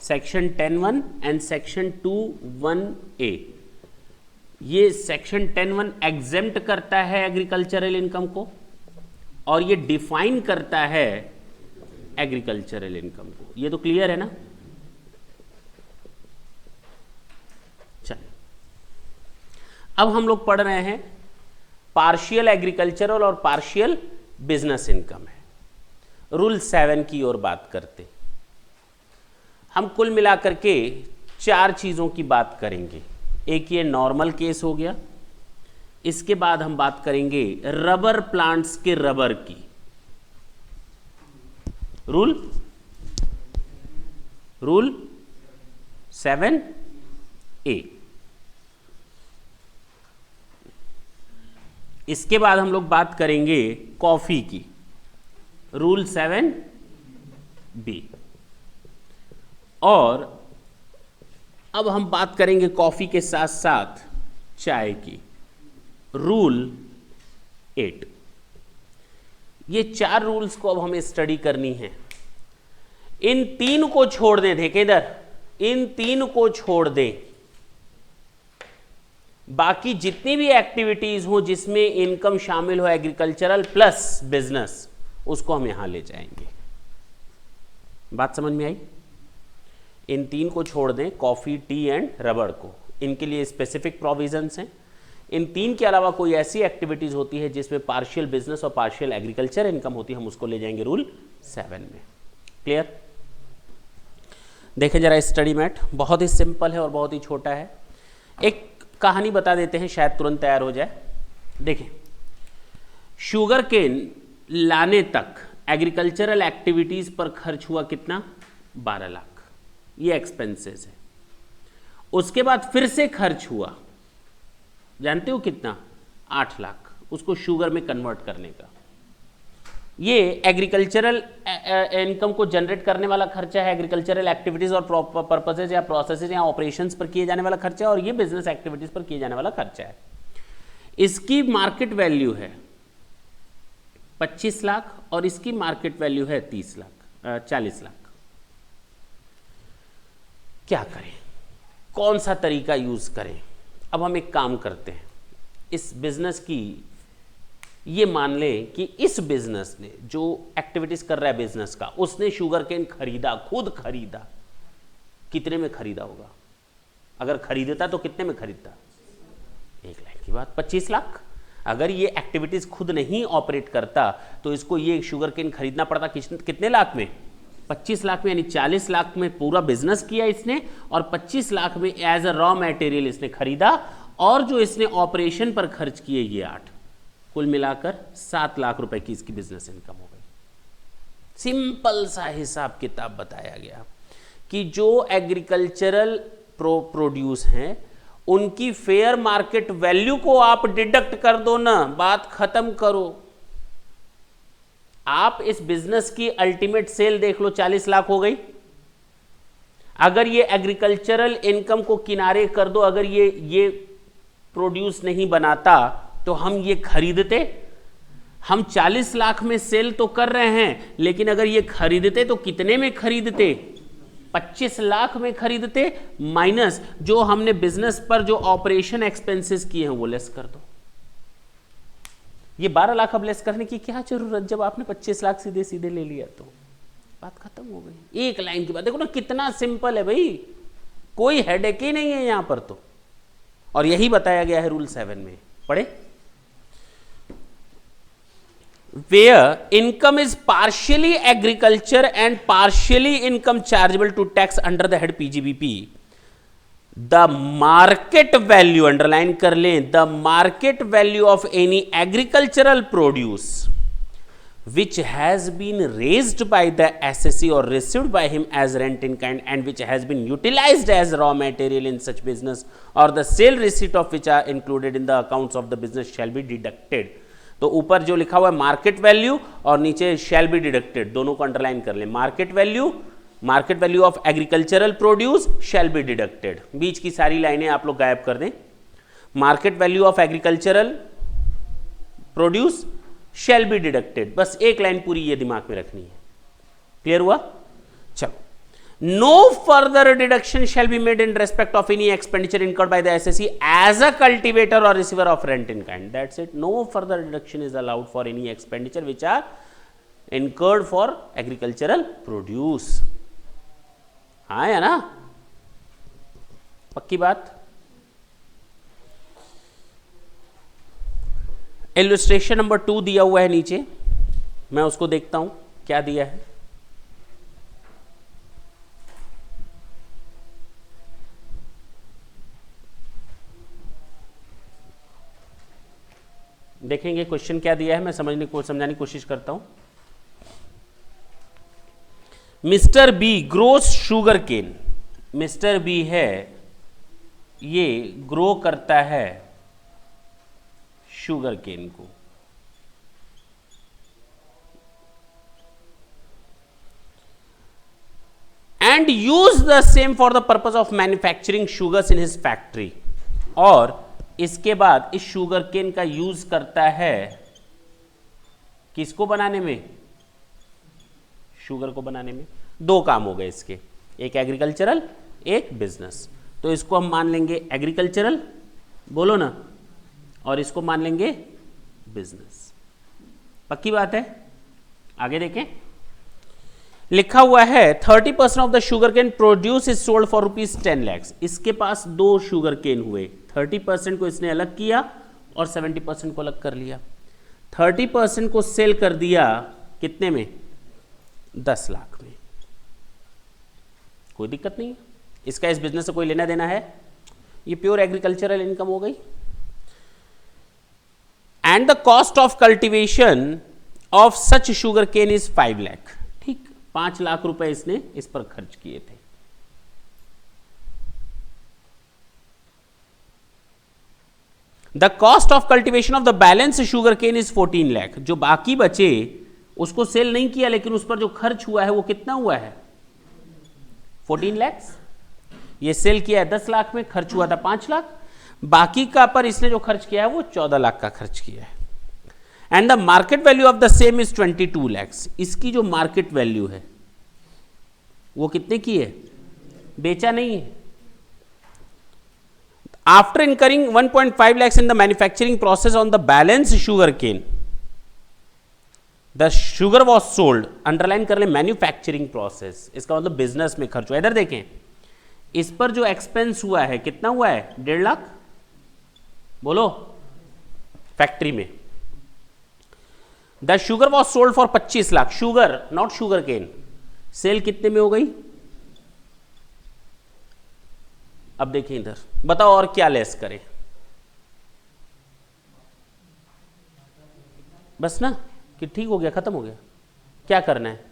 सेक्शन 10(1) एंड सेक्शन 2(1)(a). ये सेक्शन 10(1) एग्जेम्प्ट करता है एग्रीकल्चरल इनकम को और ये डिफाइन करता है एग्रीकल्चरल इनकम को। ये तो क्लियर है ना? चलिए, अब हम लोग पढ़ रहे हैं पार्शियल एग्रीकल्चरल और पार्शियल बिजनेस इनकम है। रूल 7 की ओर बात करते, हम कुल मिलाकर के 4 चीज़ों की बात करेंगे। एक ये नॉर्मल केस हो गया, इसके बाद हम बात करेंगे रबर प्लांट्स के रबर की। Rule 7(a). इसके बाद हम लोग बात करेंगे कॉफी की, रूल 7(b). और अब हम बात करेंगे कॉफी के साथ साथ चाय की, रूल 8। ये 4 रूल्स को अब हमें स्टडी करनी है। इन 3 को छोड़ दें, देखें इधर, इन 3 को छोड़ दें, बाकी जितनी भी एक्टिविटीज हो जिसमें इनकम शामिल हो एग्रीकल्चरल प्लस बिजनेस, उसको हम यहां ले जाएंगे। बात समझ में आई? इन 3 को छोड़ दें, कॉफी, टी एंड रबर को, इनके लिए स्पेसिफिक प्रोविजंस हैं। इन 3 के अलावा कोई ऐसी एक्टिविटीज होती है जिसमें पार्शियल बिजनेस और पार्शियल एग्रीकल्चर इनकम होती है, हम उसको ले जाएंगे रूल 7 में। क्लियर? देखें जरा स्टडी मैट, बहुत ही सिंपल है और बहुत ही छोटा है। एक कहानी बता देते हैं, शायद तुरंत तैयार हो जाए। देखें, शुगर केन लाने तक एग्रीकल्चरल एक्टिविटीज पर खर्च हुआ कितना? 12 लाख, ये एक्सपेंसेस है। उसके बाद फिर से खर्च हुआ, जानते हो कितना? 8 लाख, उसको शुगर में कन्वर्ट करने का। ये एग्रीकल्चरल इनकम को जनरेट करने वाला खर्चा है, एग्रीकल्चरल एक्टिविटीज और पर्पसेज या प्रोसेसेज या ऑपरेशंस पर किए जाने वाला खर्चा है, और ये बिजनेस एक्टिविटीज पर किए जाने वाला खर्चा है। इसकी मार्केट वैल्यू है 25 लाख और इसकी मार्केट वैल्यू है 40 लाख। क्या करें, कौन सा तरीका यूज करें? अब हम एक काम करते हैं, इस बिजनेस की, ये मान लें कि इस बिजनेस ने जो एक्टिविटीज कर रहा है बिजनेस का, उसने शुगर केन खरीदा, खुद खरीदा। कितने में खरीदा होगा? अगर खरीदता तो कितने में खरीदता? 1 लाख की बात, 25 लाख। अगर ये एक्टिविटीज खुद नहीं ऑपरेट करता तो इसको ये शुगर केन खरीदना पड़ता कितने लाख में? 25 लाख में। यानी 40 लाख में पूरा बिजनेस किया इसने, और 25 लाख में एज अ रॉ मटेरियल इसने खरीदा, और जो इसने ऑपरेशन पर खर्च किए ये 8, कुल मिलाकर 7 लाख रुपए की इसकी बिजनेस इनकम हो गई। सिंपल सा हिसाब किताब बताया गया कि जो एग्रीकल्चरल प्रोड्यूस हैं उनकी फेयर मार्केट वैल्यू को आप डिडक्ट कर दो ना, बात खत्म करो। आप इस बिजनेस की अल्टीमेट सेल देख लो, 40 लाख हो गई। अगर ये एग्रीकल्चरल इनकम को किनारे कर दो, अगर ये प्रोड्यूस नहीं बनाता तो हम ये खरीदते। हम 40 लाख में सेल तो कर रहे हैं, लेकिन अगर ये खरीदते तो कितने में खरीदते? 25 लाख में खरीदते, माइनस जो हमने बिजनेस पर जो ऑपरेशन एक्सपेंसेस किए हैं वो लेस कर दो। ये 12 लाख अब लेस करने की क्या जरूरत, जब आपने 25 लाख सीधे सीधे ले लिया तो बात खत्म हो गई। एक लाइन की बात, देखो ना कितना सिंपल है भाई, कोई हेडेक ही नहीं है यहां पर तो। और यही बताया गया है रूल 7 में, पढ़े। Where income is partially agriculture and partially income chargeable to tax under the head PGBP, the market value, underline कर लें, the market value of any agricultural produce which has been raised by the assessee or received by him as rent in kind and which has been utilized as raw material in such business or the sale receipt of which are included in the accounts of the business shall be deducted। तो ऊपर जो लिखा हुआ है market value और नीचे शैल be deducted, दोनों को अंडरलाइन कर लें। Market value of agricultural produce shall be deducted, बीच की सारी लाइनें आप लोग गायब कर दें। Market value of agricultural produce shall be deducted, बस एक लाइन पूरी ये दिमाग में रखनी है। क्लियर हुआ? चलो, no further deduction shall be made in respect of any expenditure incurred by the assessee as a cultivator or receiver of rent in kind. That's it. No further deduction is allowed for any expenditure which are incurred for agricultural produce. हाँ है ना, पक्की बात। Illustration number 2 दिया हुआ है नीचे, मैं उसको देखता हूं क्या दिया है। देखेंगे क्वेश्चन क्या दिया है, मैं समझने की कोशिश करता हूं। Mister B grows sugar cane, Mister B है ये ग्रो करता है शुगर केन को। And use the same for the purpose of manufacturing sugars in his factory, और इसके बाद इस शुगर केन का यूज करता है किसको बनाने में? शुगर को बनाने में। दो काम हो गए इसके, एक एग्रीकल्चरल एक बिजनेस। तो इसको हम मान लेंगे एग्रीकल्चरल, बोलो ना, और इसको मान लेंगे बिजनेस। पक्की बात है? आगे देखें, लिखा हुआ है 30% of the sugar cane produce is sold for ₹10 lakhs। इसके पास 2 शुगर केन हुए, 30% को इसने अलग किया और 70% को अलग कर लिया। 30% को सेल कर दिया कितने में? 10 लाख में। कोई दिक्कत नहीं है, इसका इस बिजनेस से कोई लेना देना है, ये प्योर एग्रीकल्चरल इनकम हो गई। And the cost of cultivation of such sugar cane is 5 lakh. ठीक, 5 लाख रुपए इसने इस पर खर्च किए थे। The cost of cultivation of the balance sugar cane is 14 lakh. जो बाकी बचे उसको सेल नहीं किया, लेकिन उस पर जो खर्च हुआ है वो कितना हुआ है? 14 लाख। ये सेल किया है 10 लाख में, खर्च हुआ था 5 लाख, बाकी का पर इसने जो खर्च किया है वो 14 लाख का खर्च किया है। And the market value of the same is 22 lakhs. इसकी जो मार्केट वैल्यू है वो कितने की है? बेचा नहीं है। After incurring 1.5 lakhs in the manufacturing process on the balance sugar cane, the sugar was sold। Underline कर ले मैन्युफैक्चरिंग प्रोसेस, इसका मतलब बिजनेस में खर्च हुआ। इधर देखें, इस पर जो एक्सपेंस हुआ है कितना हुआ है? 1.5 लाख। बोलो, फैक्ट्री में। The sugar was sold for 25 lakh. Sugar not sugar cane, sale कितने में हो गई? अब देखिए इधर, बताओ और क्या लेस करें? बस ना, कि ठीक हो गया, खत्म हो गया, क्या करना है?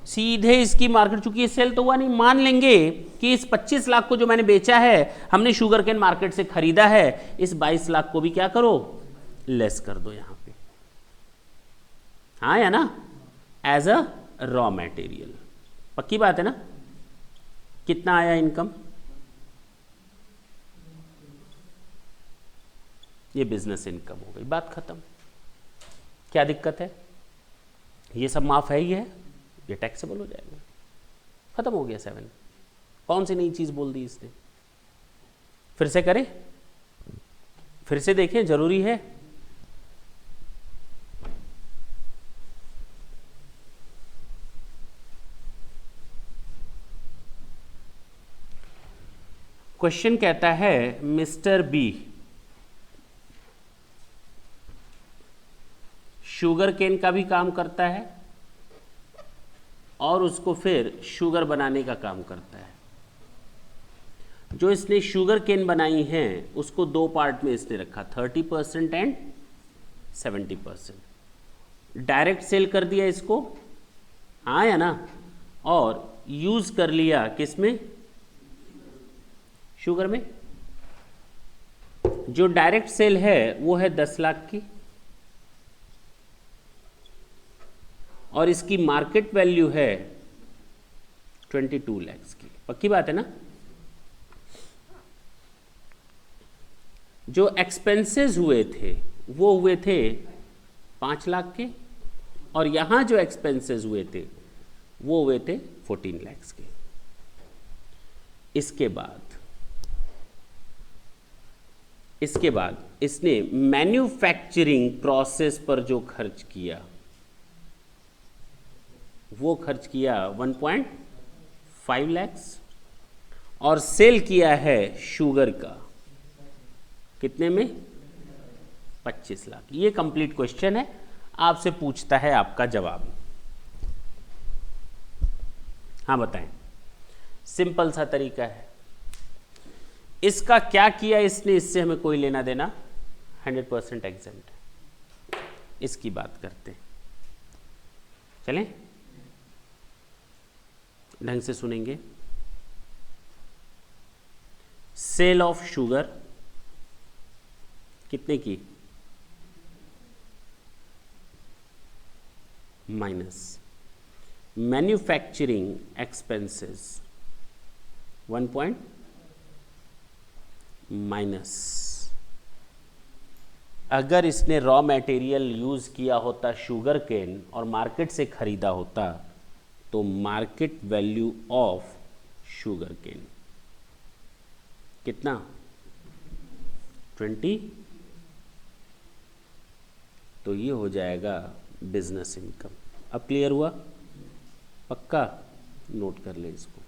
सीधे इसकी मार्केट, चूंकि ये सेल तो हुआ नहीं, मान लेंगे कि इस 25 लाख को जो मैंने बेचा है हमने शुगर केन मार्केट से खरीदा है, इस 22 लाख को भी क्या करो? लेस कर दो यहां पे, हाँ या ना, एज अ रॉ मटेरियल। पक्की बात है ना? कितना आया इनकम? ये बिजनेस इनकम हो गई, बात खत्म। क्या दिक्कत है? ये सब माफ है ही है, ये टैक्सेबल हो जाएगा, खत्म हो गया। 7 कौन सी नई चीज बोल दी इसने? फिर से करें, फिर से देखें, जरूरी है। क्वेश्चन कहता है मिस्टर बी शुगर केन का भी काम करता है और उसको फिर शुगर बनाने का काम करता है। जो इसने शुगर केन बनाई है उसको 2 पार्ट में इसने रखा, 30% एंड 70%। डायरेक्ट सेल कर दिया इसको, हाँ या ना, और यूज कर लिया किस में? शुगर में। जो डायरेक्ट सेल है वो है 10 लाख की, और इसकी मार्केट वैल्यू है 22 लाख की। पक्की बात है ना? जो एक्सपेंसेस हुए थे वो हुए थे 5 लाख के, और यहां जो एक्सपेंसेस हुए थे वो हुए थे 14 लाख के। इसके बाद इसने मैन्युफैक्चरिंग प्रोसेस पर जो खर्च किया वो खर्च किया 1.5 लाख, और सेल किया है शुगर का कितने में? 25 लाख। ये कंप्लीट क्वेश्चन है, आपसे पूछता है आपका जवाब। हाँ बताएं, सिंपल सा तरीका है। इसका क्या किया इसने, इससे हमें कोई लेना देना, 100% एग्जेम्प्ट है। इसकी बात करते हैं, चलें ढंग से सुनेंगे। सेल ऑफ शुगर कितने की? Minus manufacturing expenses 1 point minus. अगर इसने रॉ मटेरियल यूज किया होता शुगर केन और मार्केट से खरीदा होता तो market value of sugar cane कितना? 20। तो ये हो जाएगा बिजनेस इनकम। अब क्लियर हुआ? पक्का नोट कर ले इसको।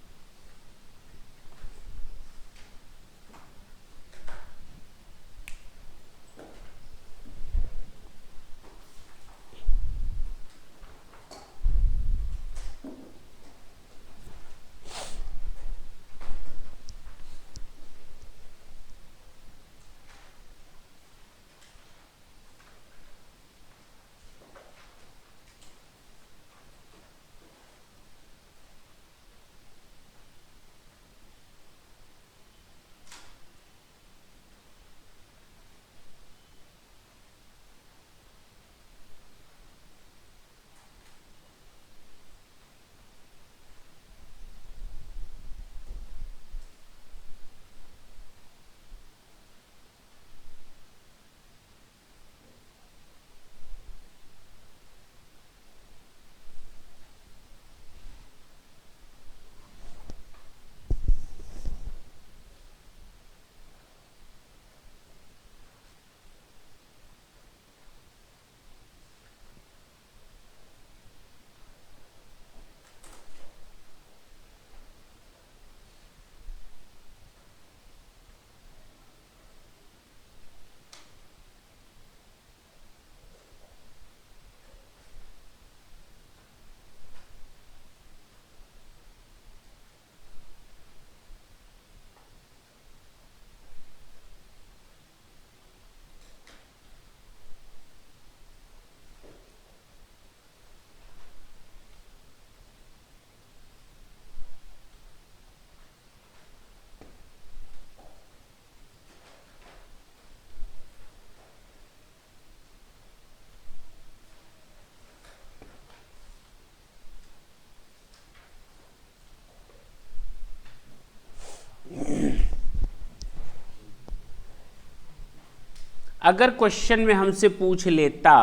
अगर क्वेश्चन में हमसे पूछ लेता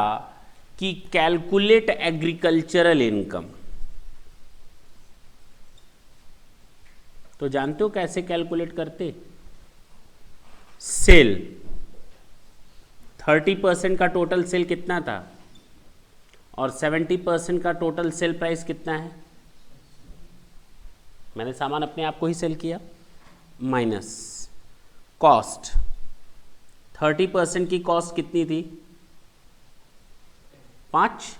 कि कैलकुलेट एग्रीकल्चरल इनकम, तो जानते हो कैसे कैलकुलेट करते? सेल 30% का टोटल सेल कितना था और 70% का टोटल सेल प्राइस कितना है? मैंने सामान अपने आप को ही सेल किया, माइनस कॉस्ट। 30% की कॉस्ट कितनी थी? 5,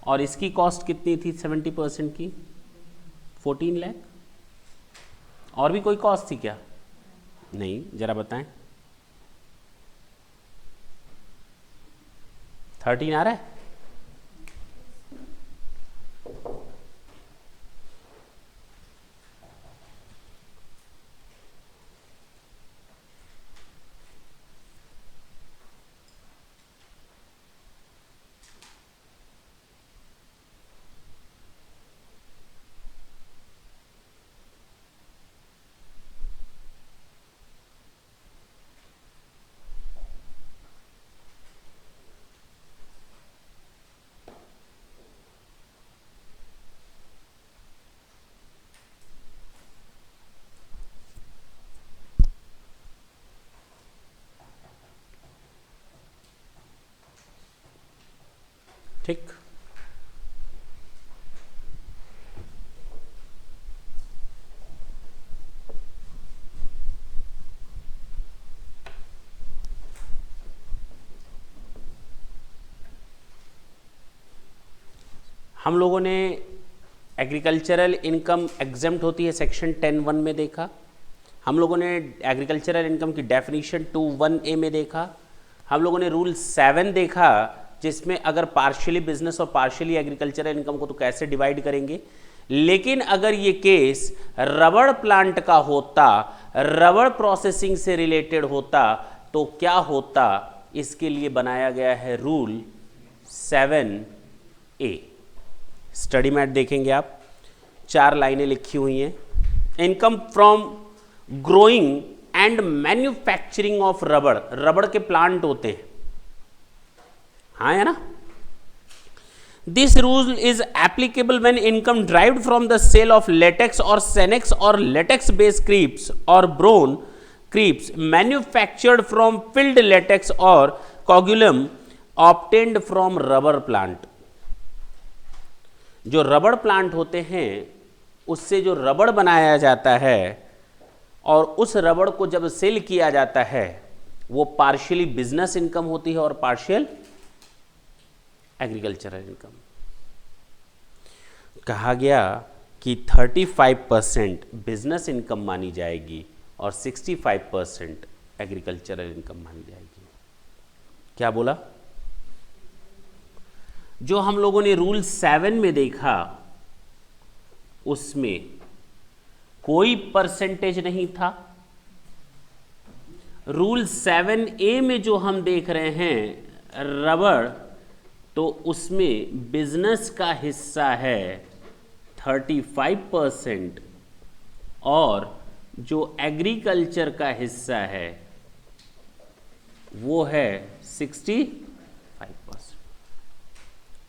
और इसकी कॉस्ट कितनी थी 70% की? 14 लाख। और भी कोई कॉस्ट थी क्या? नहीं, जरा बताएं। 13 आ रहा है? ठीक, हम लोगों ने एग्रीकल्चरल इनकम एग्जेम्प्ट होती है सेक्शन 10(1) में देखा। हम लोगों ने एग्रीकल्चरल इनकम की डेफिनेशन 2(1)A में देखा। हम लोगों ने रूल 7 देखा, जिसमें अगर पार्शियली बिजनेस और पार्शियली एग्रीकल्चरल इनकम को तो कैसे डिवाइड करेंगे। लेकिन अगर ये केस रबड़ प्लांट का होता, रबड़ प्रोसेसिंग से रिलेटेड होता, तो क्या होता, इसके लिए बनाया गया है रूल 7A। स्टडी मैट देखेंगे आप, 4 लाइनें लिखी हुई हैं। Income from growing and manufacturing of rubber, rubber के प्लांट होते हैं, हाँ है ना। This rule is applicable when income derived from the sale of latex और सेनेक्स और लेटेक्स बेस्ड क्रीप्स और brown crepes manufactured from field latex और coagulum obtained from rubber plant. जो रबड़ प्लांट होते हैं उससे जो रबड़ बनाया जाता है और उस रबड़ को जब सेल किया जाता है वो पार्शियली बिजनेस इनकम होती है और पार्शियल एग्रीकल्चरल इनकम। कहा गया कि 35% बिजनेस इनकम मानी जाएगी और 65% एग्रीकल्चरल इनकम मानी जाएगी। क्या बोला? जो हम लोगों ने रूल 7 में देखा उसमें कोई परसेंटेज नहीं था। रूल 7A में जो हम देख रहे हैं रबड़, तो उसमें बिजनेस का हिस्सा है 35% और जो एग्रीकल्चर का हिस्सा है वो है 65%।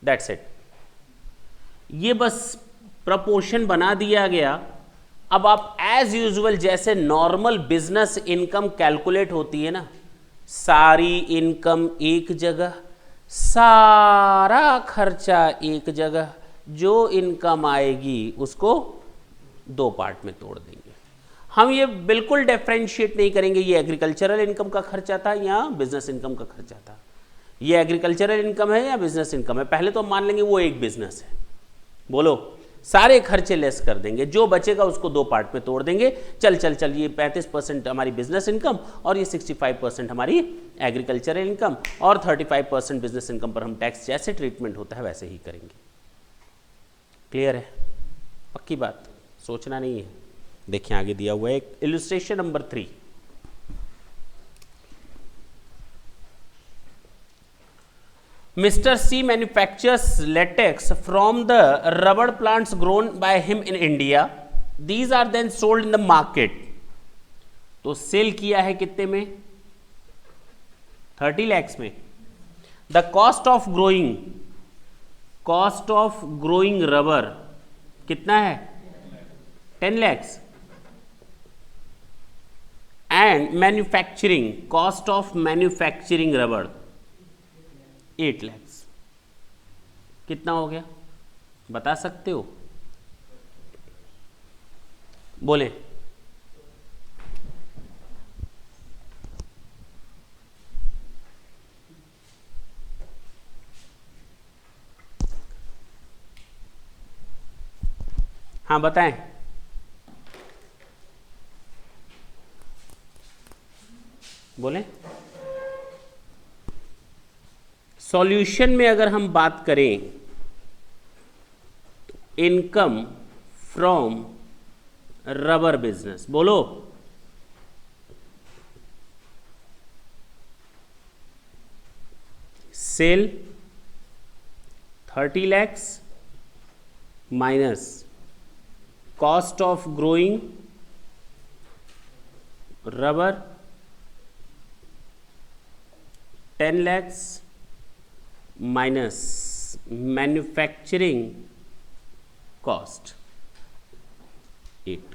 That's it. ये बस प्रपोर्शन बना दिया गया। अब आप एज यूजुअल जैसे नॉर्मल बिजनेस इनकम कैलकुलेट होती है ना, सारी इनकम एक जगह, सारा खर्चा एक जगह, जो इनकम आएगी उसको 2 पार्ट में तोड़ देंगे। हम ये बिल्कुल डिफरेंशिएट नहीं करेंगे ये एग्रीकल्चरल इनकम का खर्चा था या बिजनेस इनकम का खर्चा था, ये एग्रीकल्चरल इनकम है या बिजनेस इनकम है। पहले तो मान लेंगे वो एक बिजनेस है, बोलो, सारे खर्चे लेस कर देंगे, जो बचेगा उसको 2 पार्ट में तोड़ देंगे। चल चल चल, ये 35% हमारी बिजनेस इनकम और ये 65% हमारी एग्रीकल्चरल इनकम और 35% बिजनेस इनकम पर हम टैक्स जैसे ट्रीटमेंट होता है वैसे ही करेंगे। क्लियर है? पक्की बात, सोचना नहीं है। देखिए आगे दिया हुआ है एक illustration number 3। Mr. C manufactures latex from the rubber plants grown by him in India. These are then sold in the market. तो सेल किया है कितने में? 30 lakhs में। The cost of growing rubber कितना है? 10 lakhs। And manufacturing, cost of manufacturing rubber 8 lakhs। कितना हो गया बता सकते हो? बोले। हाँ बताएं। बोले। सॉल्यूशन में अगर हम बात करें, इनकम फ्रॉम रबर बिजनेस, बोलो। Sale 30 lakhs minus cost of growing rubber 10 lakhs minus manufacturing cost 8।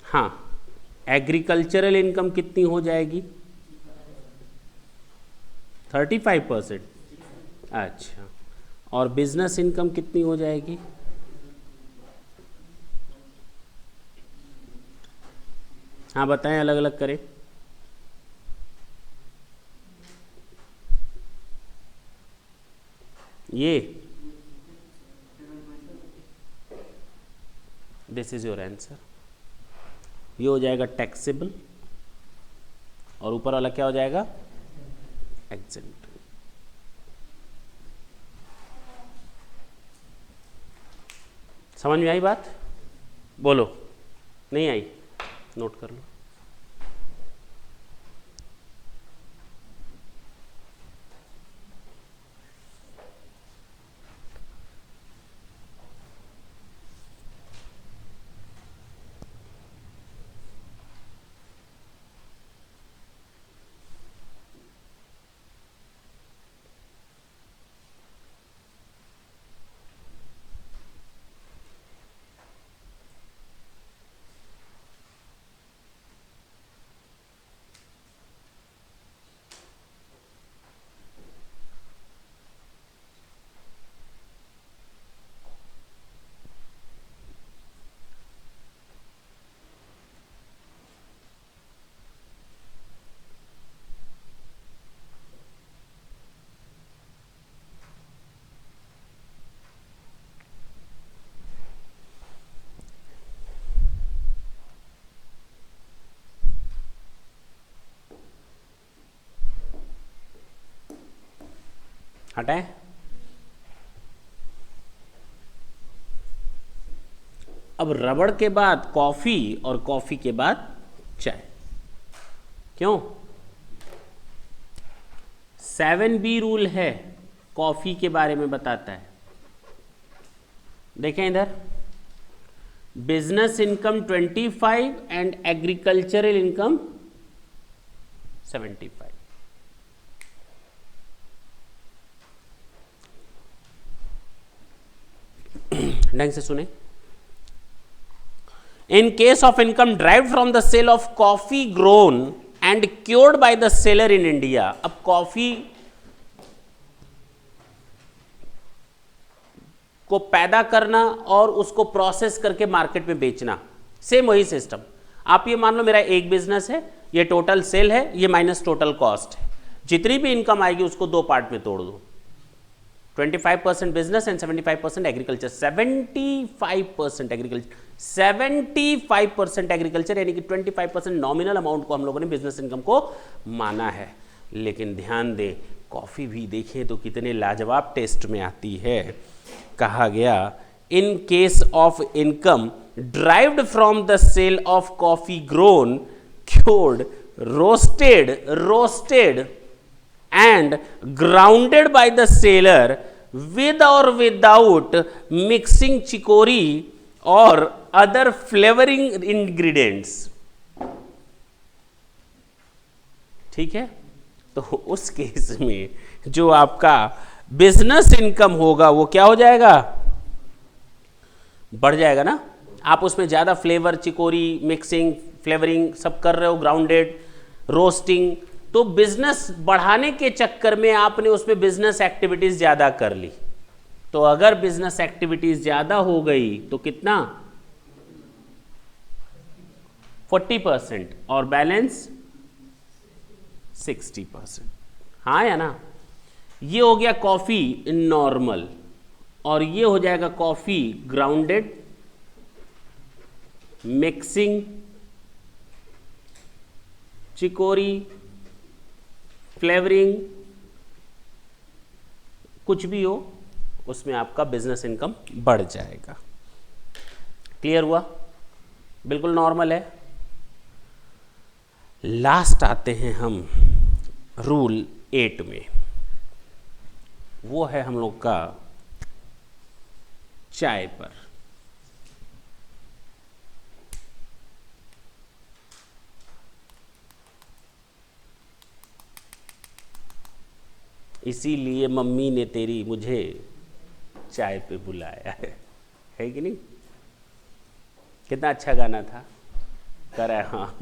हाँ, एग्रीकल्चरल इनकम कितनी हो जाएगी? 35%। अच्छा, और बिजनेस इनकम कितनी हो जाएगी? हाँ बताएं, अलग अलग करें। ये दिस इज योर आंसर। ये हो जाएगा टैक्सेबल और ऊपर वाला क्या हो जाएगा? एग्जेम्प्ट। समझ में आई बात? बोलो। नहीं आई? नोट कर लो। हटाएं। अब रबड़ के बाद कॉफी और कॉफी के बाद चाय। क्यों? 7B रूल है, कॉफी के बारे में बताता है। देखें इधर, business income 25 and agricultural income 75। ढंग से सुने। In case of income derived from the sale of coffee grown and cured by the seller in India. अब कॉफी को पैदा करना और उसको प्रोसेस करके मार्केट में बेचना, सेम वही सिस्टम। आप ये मान लो मेरा एक बिजनेस है, ये टोटल सेल है, ये माइनस टोटल कॉस्ट है। जितनी भी इनकम आएगी उसको दो पार्ट में तोड़ दो, 25% business and 75% agriculture. 75% agriculture, 75% agriculture, यानी कि 25% नॉमिनल अमाउंट को हम लोगों ने बिजनेस इनकम को माना है। लेकिन ध्यान दें, कॉफ़ी भी देखें तो कितने लाजवाब टेस्ट में आती है। कहा गया in case of income derived from the sale of coffee grown, cured, roasted and grounded by the seller with or without mixing chicory or other flavoring ingredients. ठीक है, तो उस केस में जो आपका बिजनेस इनकम होगा वो क्या हो जाएगा, बढ़ जाएगा ना। आप उसमें ज़्यादा फ्लेवर, चिकोरी, मिक्सिंग, फ्लेवरिंग सब कर रहे हो, ग्राउंडेड, रोस्टिंग, तो बिजनेस बढ़ाने के चक्कर में आपने उसमें बिजनेस एक्टिविटीज ज़्यादा कर ली। तो अगर बिजनेस एक्टिविटीज ज़्यादा हो गई तो कितना, 40% और बैलेंस 60%। हाँ या ना। ये हो गया कॉफ़ी नॉर्मल, और ये हो जाएगा coffee grounded, mixing, chicory, flavouring, कुछ भी हो उसमें आपका बिजनेस इनकम बढ़ जाएगा। क्लियर हुआ, बिल्कुल नॉर्मल है। लास्ट आते हैं हम रूल 8 में, वो है हम लोग का चाय पर। इसीलिए मम्मी ने तेरी मुझे चाय पे बुलाया है कि नहीं। कितना अच्छा गाना था, करा हाँ।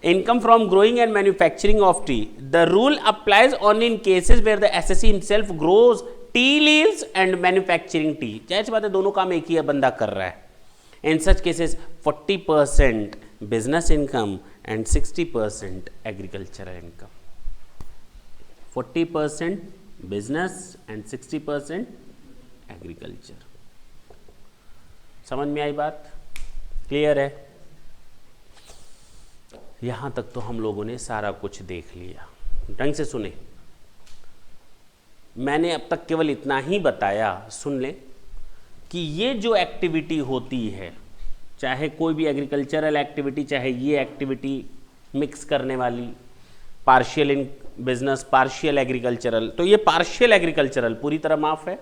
Income from growing and manufacturing of tea. The rule applies only in cases where the assessee himself grows tea leaves and manufacturing tea. जाहिर सी बात है, दोनों काम एक ही बंदा कर रहा है। In such cases 40% business income and 60% agricultural income. 40% business and 60% agriculture. समझ में आई बात, क्लियर है। यहाँ तक तो हम लोगों ने सारा कुछ देख लिया। ढंग से सुने, मैंने अब तक केवल इतना ही बताया, सुन लें कि ये जो एक्टिविटी होती है, चाहे कोई भी एग्रीकल्चरल एक्टिविटी, चाहे ये एक्टिविटी मिक्स करने वाली, partial in business, partial agricultural, तो ये पार्शियल एग्रीकल्चरल पूरी तरह माफ़ है।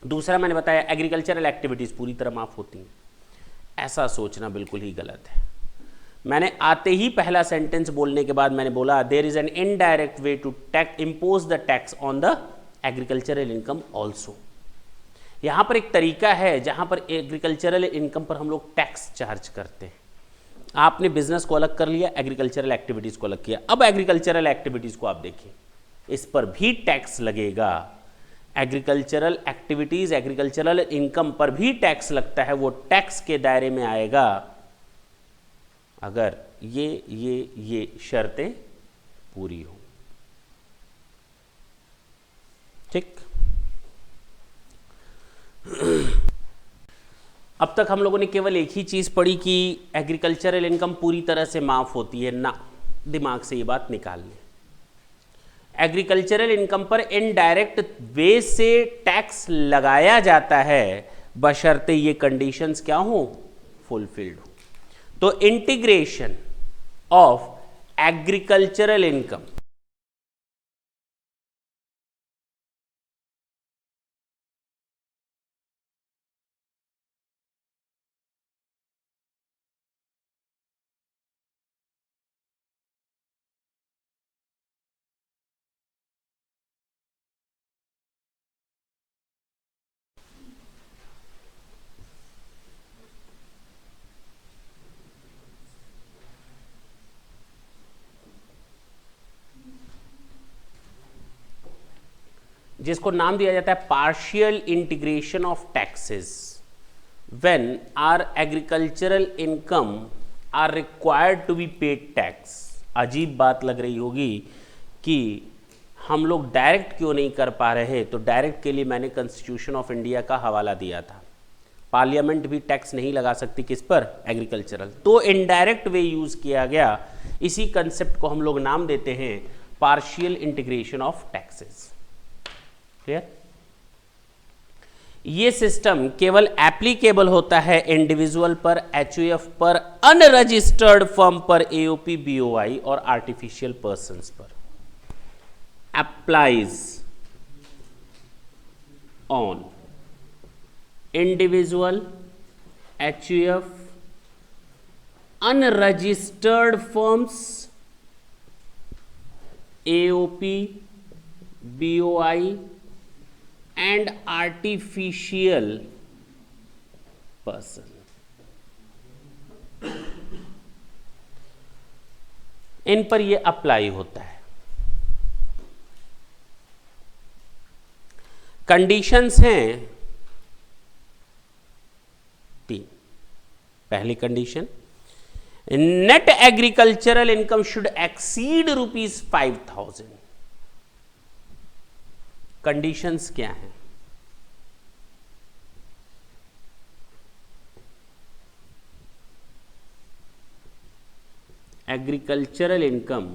दूसरा मैंने बताया एग्रीकल्चरल एक्टिविटीज़ पूरी तरह माफ़ होती हैं। ऐसा सोचना बिल्कुल ही गलत है। मैंने आते ही पहला सेंटेंस बोलने के बाद मैंने बोला there is an indirect way to tax impose the tax on the agricultural income also. यहाँ पर एक तरीका है जहाँ पर एग्रीकल्चरल इनकम पर हम लोग टैक्स चार्ज करते हैं। आपने बिजनेस को अलग कर लिया, एग्रीकल्चरल एक्टिविटीज़ को अलग किया। अब एग्रीकल्चरल एक्टिविटीज़ को आप देखिए, इस पर भी टैक्स लगेगा। एग्रीकल्चरल एक्टिविटीज़, एग्रीकल्चरल इनकम पर भी टैक्स लगता है। वो टैक्स के दायरे में आएगा अगर ये शर्तें पूरी हो। ठीक, अब तक हम लोगों ने केवल एक ही चीज पढ़ी कि एग्रीकल्चरल इनकम पूरी तरह से माफ होती है ना, दिमाग से ये बात निकाल लें। एग्रीकल्चरल इनकम पर इनडायरेक्ट वे से टैक्स लगाया जाता है बशर्ते ये कंडीशंस क्या हो, फुलफिल्ड हो। तो इंटीग्रेशन ऑफ एग्रीकल्चरल इनकम जिसको नाम दिया जाता है partial integration of taxes when are agricultural income are required to be paid tax. अजीब बात लग रही होगी कि हम लोग डायरेक्ट क्यों नहीं कर पा रहे, तो डायरेक्ट के लिए मैंने कॉन्स्टिट्यूशन ऑफ इंडिया का हवाला दिया था। पार्लियामेंट भी टैक्स नहीं लगा सकती किस पर, एग्रीकल्चरल। तो इनडायरेक्ट वे यूज किया गया। इसी कंसेप्ट को हम लोग नाम देते हैं partial integration of taxes. Clear. ये सिस्टम केवल एप्लीकेबल होता है इंडिविजुअल पर, एचयूएफ पर, अनरजिस्टर्ड फर्म पर, एओपी, बीओआई और आर्टिफिशियल पर्संस पर। Applies on individual, HUF, unregistered firms, AOP, BOI and artificial person. इन पर यह अप्लाई होता है। कंडीशंस हैं 3। पहली condition, net agricultural income should exceed ₹5,000। Conditions क्या हैं? Agricultural income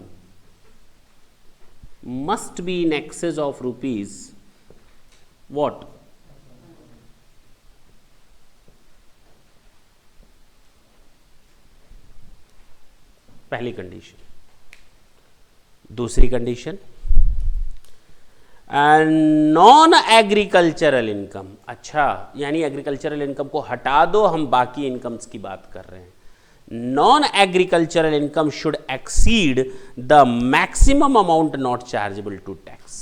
must be in excess of rupees what? पहली कंडीशन। दूसरी कंडीशन, नॉन एग्रीकल्चरल इनकम। अच्छा, यानी एग्रीकल्चरल इनकम को हटा दो, हम बाकी इनकम्स की बात कर रहे हैं। Non agricultural income should exceed the maximum amount not chargeable to tax.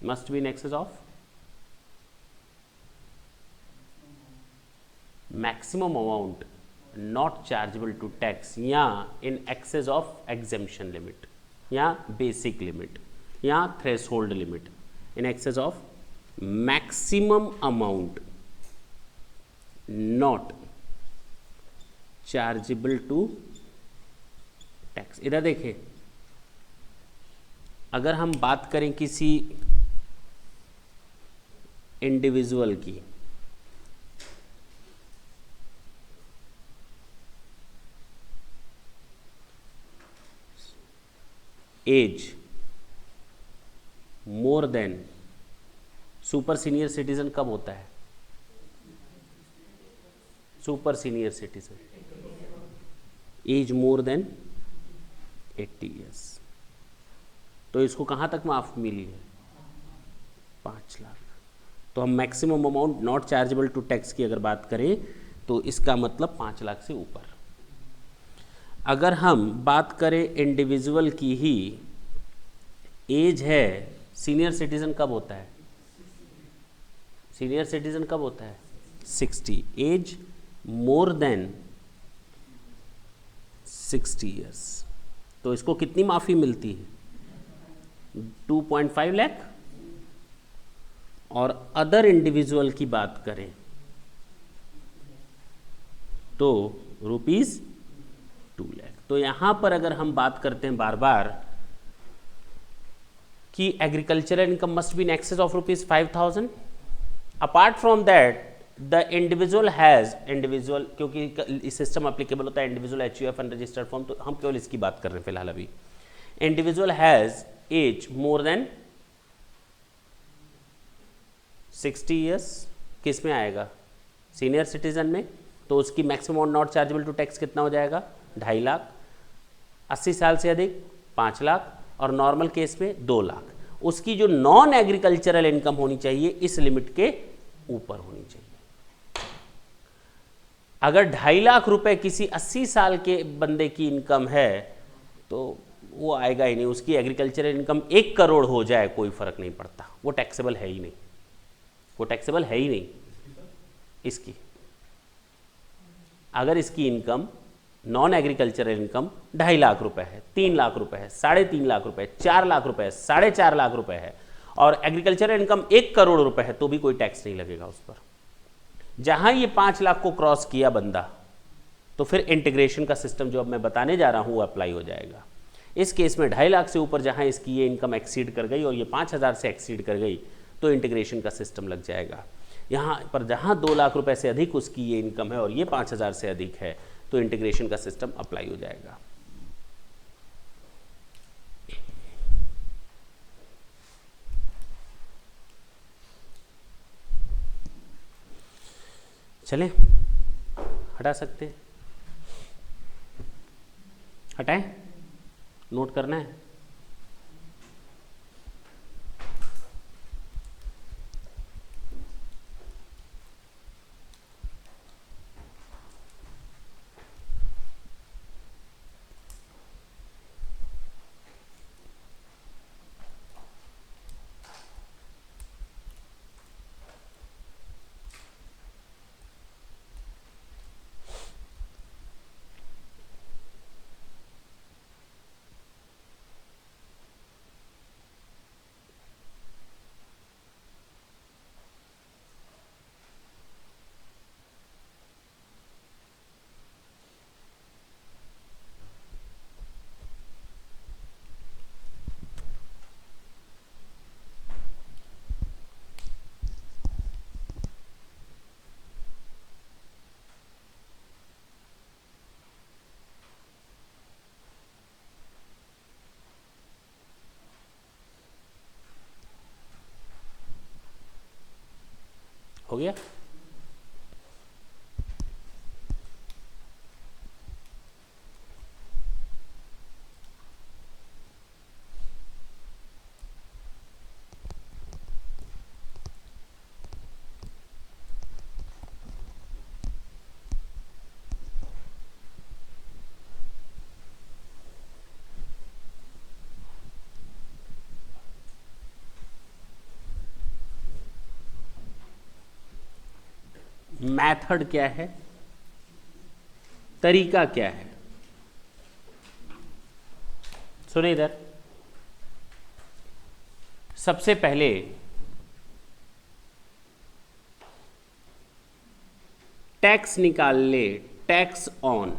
must be in excess of maximum amount not chargeable to tax, या in excess of exemption limit, या basic limit, या threshold limit, in excess of maximum amount not chargeable to tax। इधर देखें, अगर हम बात करें किसी इंडिविजुअल की, age more than, super senior citizen कब होता है? Super senior citizen age more than 80 years. तो इसको कहां तक माफ मिली है? 5 लाख। तो हम maximum amount not chargeable to tax की अगर बात करें तो इसका मतलब 5 लाख से ऊपर। अगर हम बात करें इंडिविजुअल की ही, एज है, सीनियर सिटीजन कब होता है? सीनियर सिटीजन कब होता है? 60। Age more than 60 years. तो इसको कितनी माफी मिलती है? 2.5 लाख। और अदर इंडिविजुअल की बात करें तो ₹2 लाख। तो यहां पर अगर हम बात करते हैं बार बार कि agricultural income must be in excess of ₹5,000, apart from that the individual has, individual क्योंकि सिस्टम अप्लीकेबल होता है इंडिविजुअल, HUF अनरजिस्टर्ड फॉर्म, तो हम केवल इसकी बात कर रहे हैं फिलहाल अभी। Individual has age more than 60 years, किस में आएगा? सीनियर सिटीजन में। तो उसकी maximum not chargeable to tax कितना हो जाएगा? 2.5 लाख। 80 साल से अधिक 5 लाख, और नॉर्मल केस में 2 लाख। उसकी जो नॉन एग्रीकल्चरल इनकम होनी चाहिए इस लिमिट के ऊपर होनी चाहिए। अगर 2.5 लाख रुपए किसी 80 साल के बंदे की इनकम है तो वो आएगा ही नहीं। उसकी एग्रीकल्चरल इनकम 1 करोड़ हो जाए कोई फर्क नहीं पड़ता, वो टैक्सेबल है ही नहीं, वो टैक्सेबल है ही नहीं। इसकी अगर इसकी income non agricultural income 2.5 lakh रुपए है, 3 लाख रुपए है, 3.5 लाख रुपए है, 4 लाख रुपए है, 4.5 लाख रुपए है, और एग्रीकल्चरल इनकम 1 करोड़ रुपए है, तो भी कोई टैक्स नहीं लगेगा उस पर। जहां ये 5 लाख को क्रॉस किया बंदा, तो फिर इंटीग्रेशन का सिस्टम जो अब मैं बताने जा रहा हूं वो अप्लाई हो जाएगा। इस केस में 2.5 लाख से ऊपर जहां इसकी ये इनकम एक्सीड कर गई और ये 5,000 से एक्सीड कर गई तो इंटीग्रेशन का सिस्टम लग जाएगा। यहाँ पर जहाँ 2 लाख रुपए से अधिक उसकी ये इनकम है और ये 5,000 से अधिक है तो इंटीग्रेशन का सिस्टम अप्लाई हो जाएगा। चलें, हटा सकते हैं, हटाएं, नोट करना है। हो गया? मेथड क्या है, तरीका क्या है? सुने इधर, सबसे पहले टैक्स निकाल ले, tax on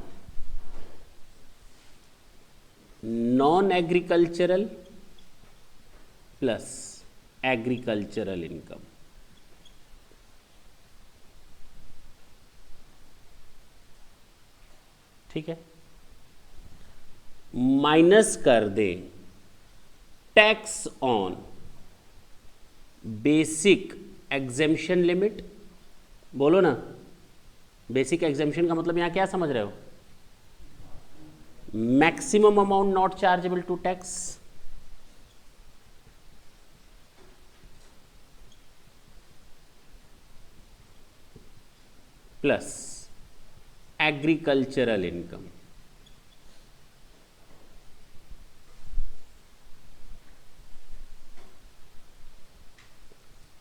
non agricultural plus agricultural income. ठीक है, माइनस कर दें tax on basic exemption limit. बोलो ना, बेसिक एग्जेम्पशन का मतलब यहां क्या समझ रहे हो? Maximum amount not chargeable to tax plus agricultural income.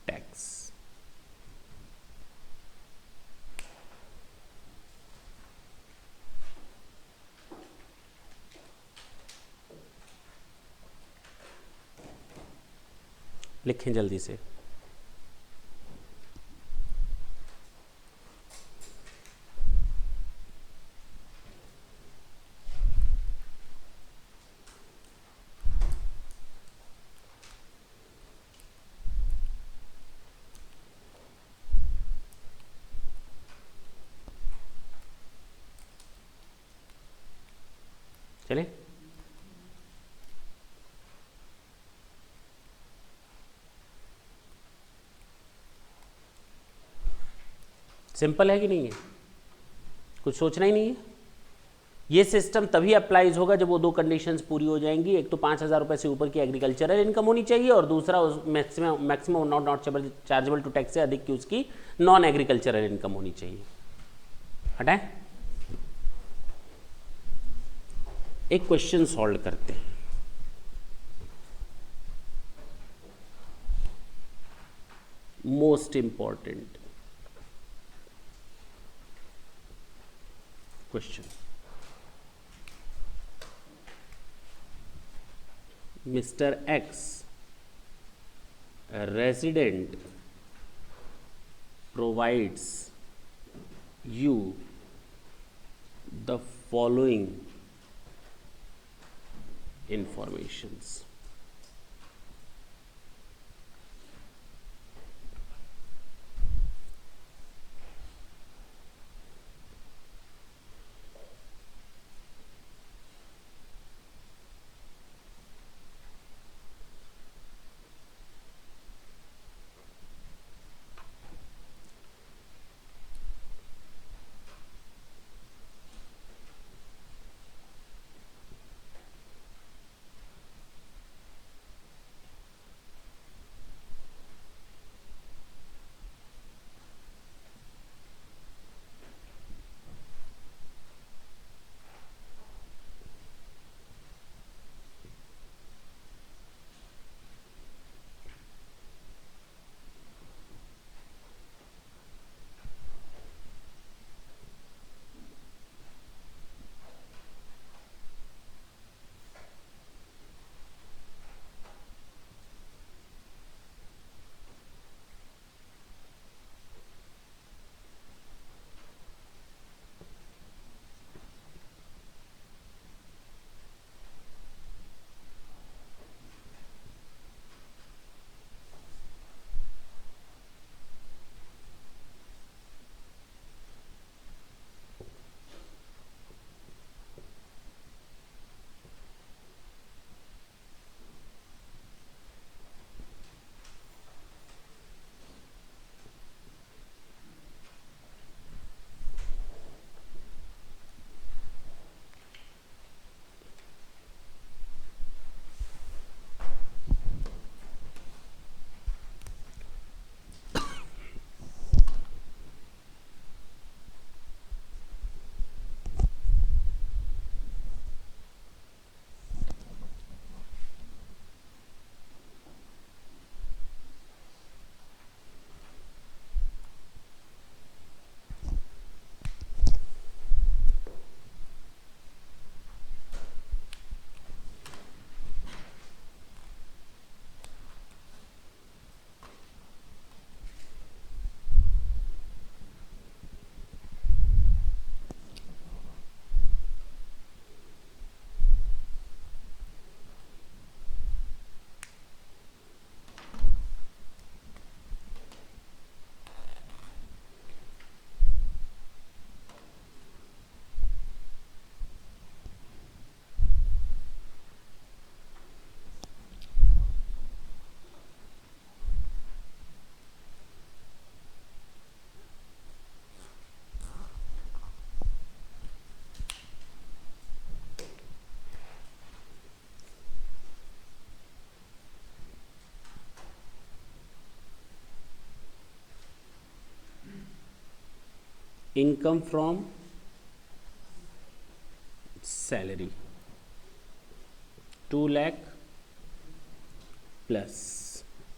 Tax लिखें जल्दी से। चले, सिंपल है कि नहीं है? कुछ सोचना ही नहीं है। ये सिस्टम तभी अप्लाइज होगा जब वो दो कंडीशंस पूरी हो जाएंगी। एक तो 5,000 रुपये से ऊपर की एग्रीकल्चरल इनकम होनी चाहिए, और दूसरा maximum not chargeable to tax से अधिक की उसकी नॉन एग्रीकल्चरल इनकम होनी चाहिए। हटाएं, एक क्वेश्चन सॉल्व करते हैं। Most important question. Mr. X, a resident, provides you the following informations. Income from salary 2 lakh plus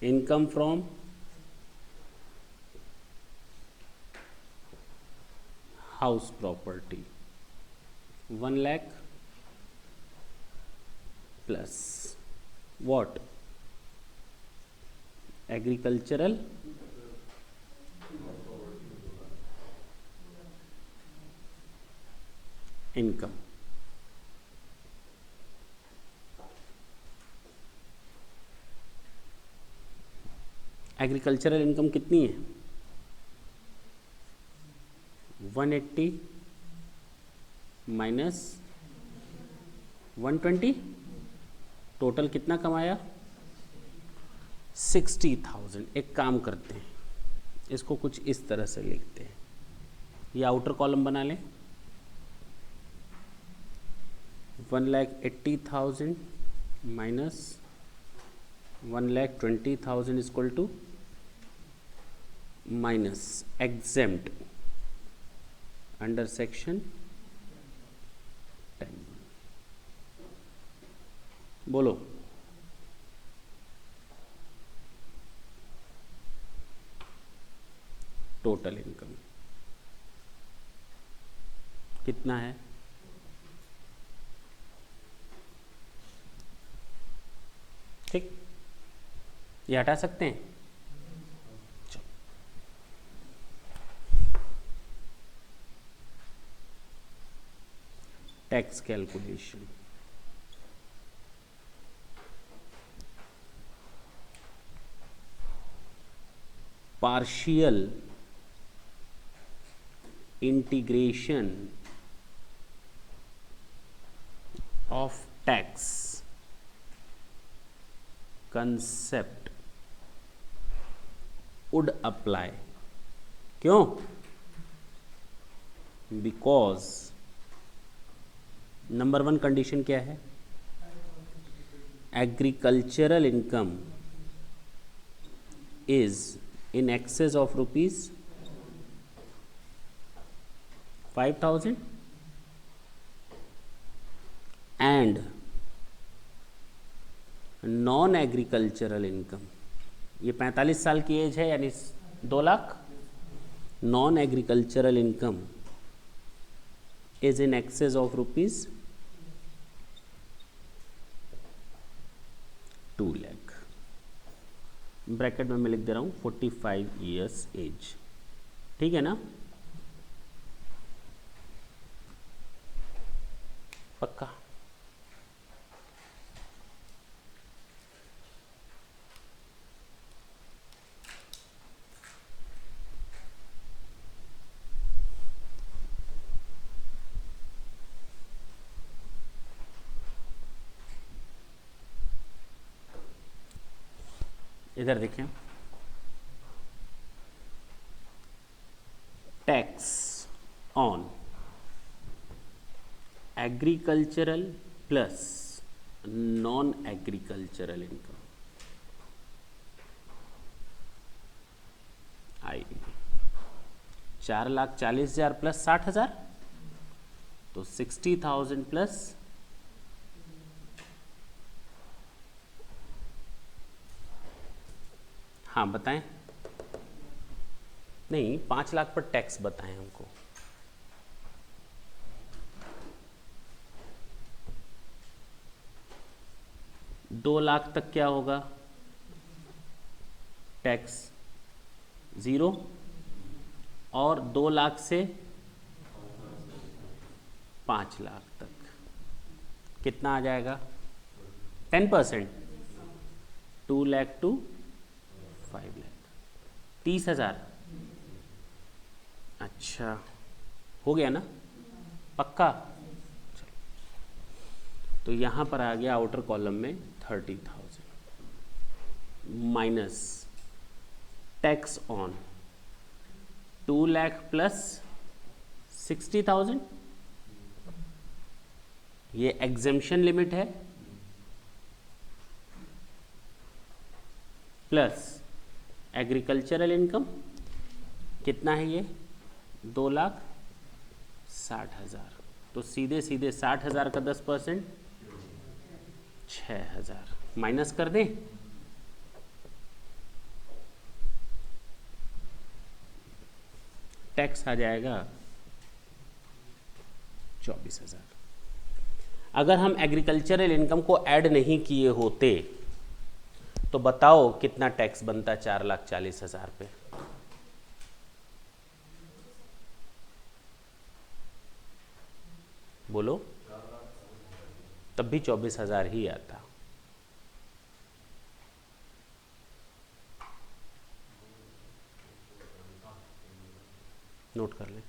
income from house property 1 lakh plus what agricultural income. Agricultural income कितनी है? 180 minus 120, total कितना कमाया? 60,000। एक काम करते हैं, इसको कुछ इस तरह से लिखते हैं, ये आउटर कॉलम बना लें। 1,80,000 minus 1,20,000 equal to minus exempt under section 10। बोलो टोटल इनकम कितना है? ठीक, ये हटा सकते हैं। Tax calculation, partial integration of tax concept would apply. क्यों? बिकॉज नंबर 1 कंडीशन क्या है? Agricultural income is in excess of rupees 5,000 and non agricultural income, ये 45 साल की एज है यानी 2 lakh. Non agricultural income is in excess of rupees 2 lakh. Bracket में मैं लिख दे रहा हूँ 45 ईयर्स एज। ठीक है ना? पक्का? इधर देखें, tax on agricultural plus non agricultural income I 4,40,000 plus 60,000, तो 60,000 प्लस 'हाँ बताएं। नहीं, 5 लाख पर टैक्स बताएं हमको। दो लाख तक क्या होगा? टैक्स 0, और 2 लाख से 5 लाख तक कितना आ जाएगा? 10%। 2 लाख टू 5 लाख 30,000। अच्छा, हो गया ना? पक्का? चलो, तो यहाँ पर आ गया आउटर कॉलम में 30,000 minus tax on 2 lakh plus 60,000, ये एग्जेम्पशन लिमिट है, प्लस एग्रीकल्चरल इनकम कितना है? ये 2 लाख 60,000, तो सीधे सीधे 60,000 का 10% 6,000 माइनस कर दें। टैक्स आ जाएगा 24,000। अगर हम एग्रीकल्चरल इनकम को ऐड नहीं किए होते तो बताओ कितना टैक्स बनता 4,40,000 पे। बोलो, तब भी 24,000 ही आता। नोट कर लें।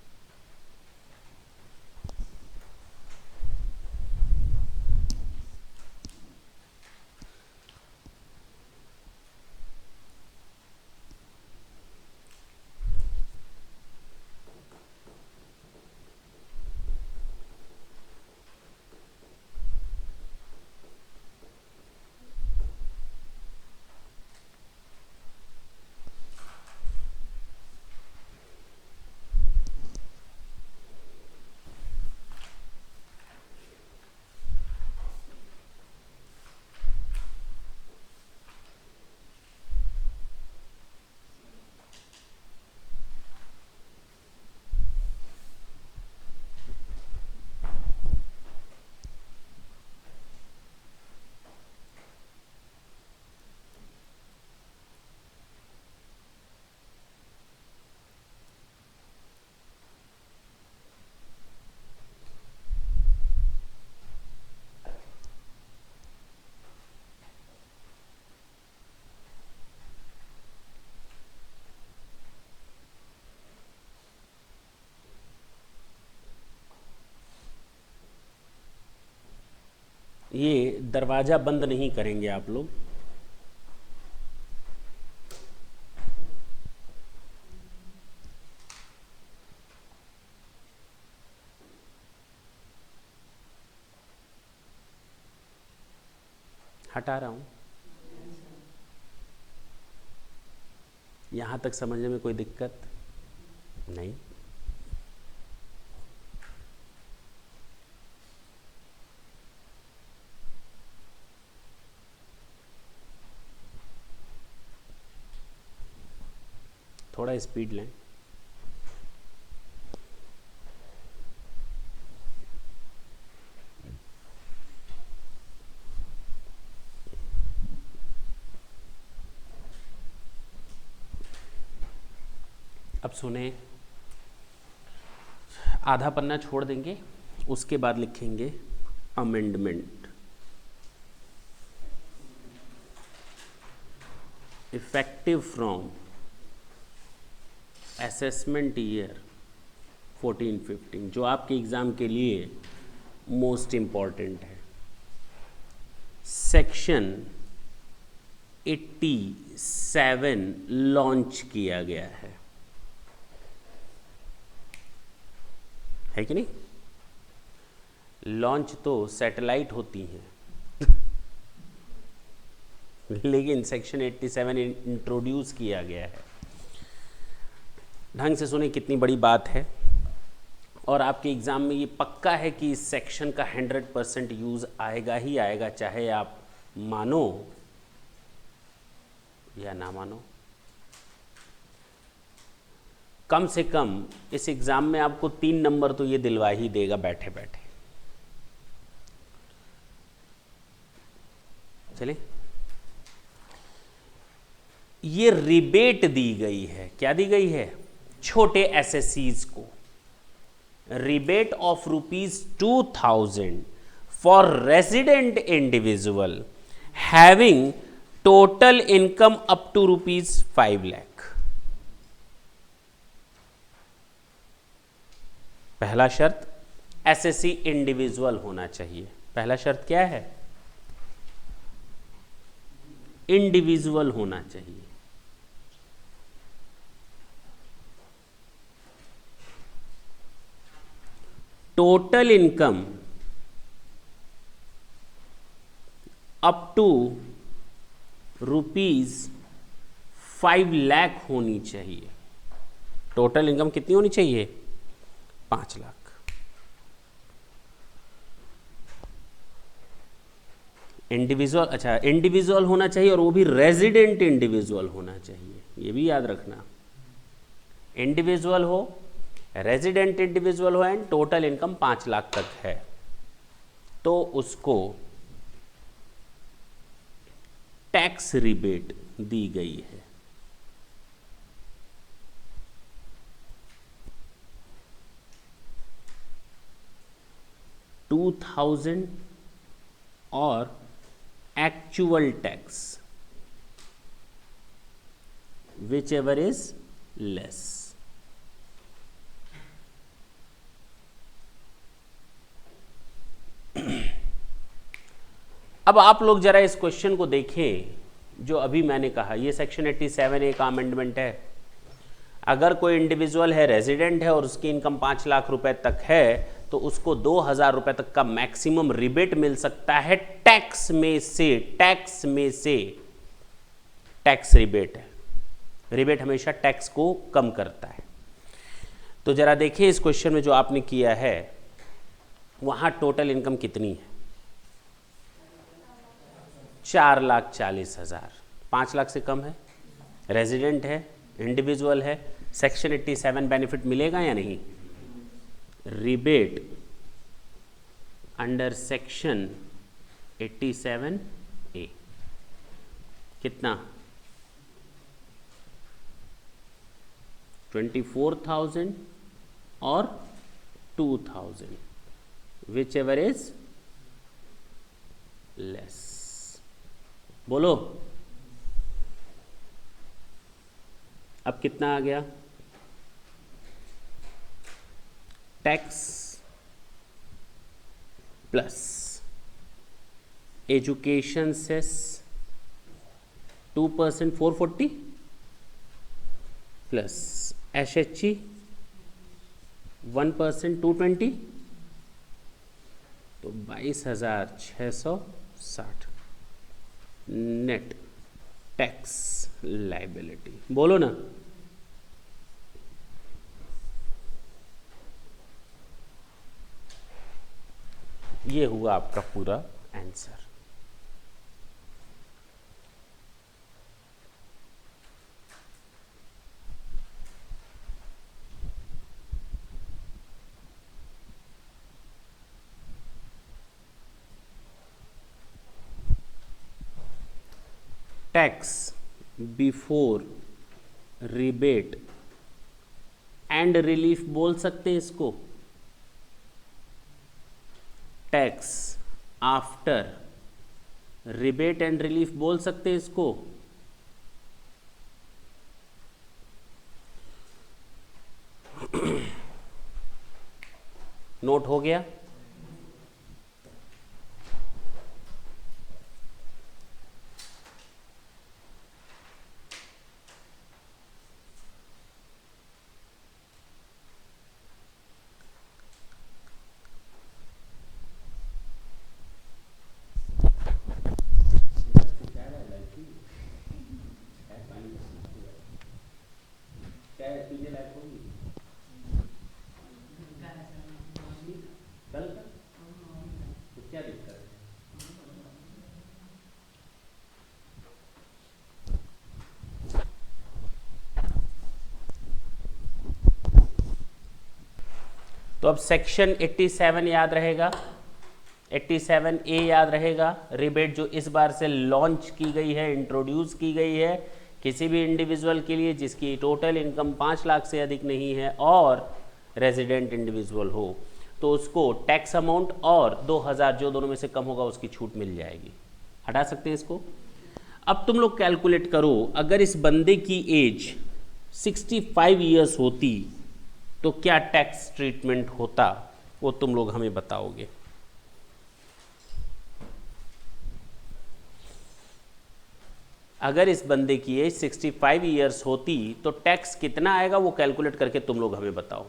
ये दरवाज़ा बंद नहीं करेंगे आप लोग। हटा रहा हूँ। यहाँ तक समझने में कोई दिक्कत नहीं। थोड़ा स्पीड लें। अब सुने, आधा पन्ना छोड़ देंगे, उसके बाद लिखेंगे amendment. Effective from assessment year 14-15, जो आपके एग्ज़ाम के लिए मोस्ट इम्पॉर्टेंट है। सेक्शन 87 लॉन्च किया गया है कि नहीं? लॉन्च तो सैटेलाइट होती हैं लेकिन सेक्शन 87 इंट्रोड्यूस किया गया है। ढंग से सुने कितनी बड़ी बात है। और आपके एग्ज़ाम में ये पक्का है कि इस सेक्शन का 100% यूज़ आएगा ही आएगा, चाहे आप मानो या ना मानो। कम से कम इस एग्ज़ाम में आपको 3 नंबर तो ये दिलवा ही देगा बैठे बैठे। चलिए, ये रिबेट दी गई है। क्या दी गई है? छोटे एसएससीज को rebate of ₹2,000 for resident individual having total income up to ₹5 lakh. पहला शर्त, एसएससी इंडिविजुअल होना चाहिए। पहला शर्त क्या है? इंडिविजुअल होना चाहिए। Total income up to ₹5 lakh होनी चाहिए। टोटल इनकम कितनी होनी चाहिए? 5 लाख। इंडिविजुअल, अच्छा इंडिविजुअल होना चाहिए और वो भी रेजिडेंट इंडिविजुअल होना चाहिए, ये भी याद रखना। इंडिविजुअल हो, रेजिडेंट इंडिविजुअल हो एंड टोटल इनकम 5 लाख तक है तो उसको टैक्स रिबेट दी गई है। $2,000 और actual tax which ever is less. अब आप लोग जरा इस क्वेश्चन को देखें जो अभी मैंने कहा, ये सेक्शन 87 एक अमेंडमेंट है। अगर कोई इंडिविजुअल है, रेजिडेंट है और उसकी इनकम 5 लाख रुपए तक है तो उसको 2,000 रुपए तक का मैक्सिमम रिबेट मिल सकता है टैक्स में से। टैक्स रिबेट है, रिबेट हमेशा टैक्स को कम करता है। तो जरा देखिए इस क्वेश्चन में जो आपने किया है वहां टोटल इनकम कितनी है? 4,40,000। 5 लाख से कम है, रेजिडेंट है, इंडिविजुअल है, सेक्शन 87 बेनिफिट मिलेगा या नहीं? रिबेट अंडर सेक्शन 87A कितना? 24,000 और 2,000 विच एवर इज लेस। बोलो अब कितना आ गया? Tax plus education cess 2% 440 plus SHE 1% 220 तो 22,660 नेट टैक्स लाइबिलिटी। बोलो ना, ये हुआ आपका पूरा answer. Tax before rebate and relief बोल सकते हैं इसको, tax after rebate and relief बोल सकते हैं इसको। नोट हो गया? क्या दिक्कत है? तो अब सेक्शन 87 याद रहेगा, 87A याद रहेगा। रिबेट जो इस बार से लॉन्च की गई है, इंट्रोड्यूस की गई है किसी भी इंडिविजुअल के लिए जिसकी टोटल इनकम 5 लाख से अधिक नहीं है और रेजिडेंट इंडिविजुअल हो, तो उसको टैक्स अमाउंट और 2,000 जो दोनों में से कम होगा उसकी छूट मिल जाएगी। हटा सकते हैं इसको। अब तुम लोग कैलकुलेट करो, अगर इस बंदे की एज 65 ईयर्स होती तो क्या टैक्स ट्रीटमेंट होता, वो तुम लोग हमें बताओगे। अगर इस बंदे की एज 65 ईयर्स होती तो टैक्स कितना आएगा वो कैलकुलेट करके तुम लोग हमें बताओ।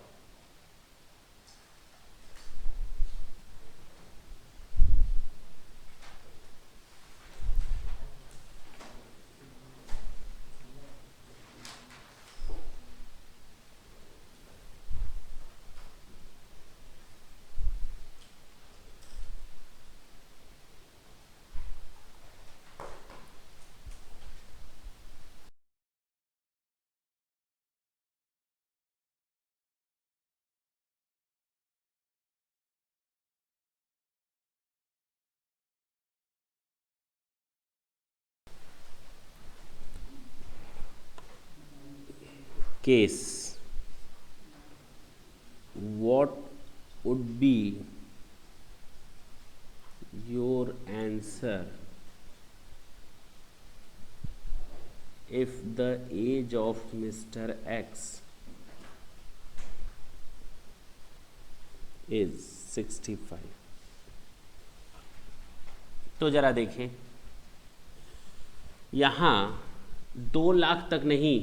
case, what would be your answer if the age of Mr. X is 65? तो जरा देखें, यहाँ 2 लाख तक नहीं,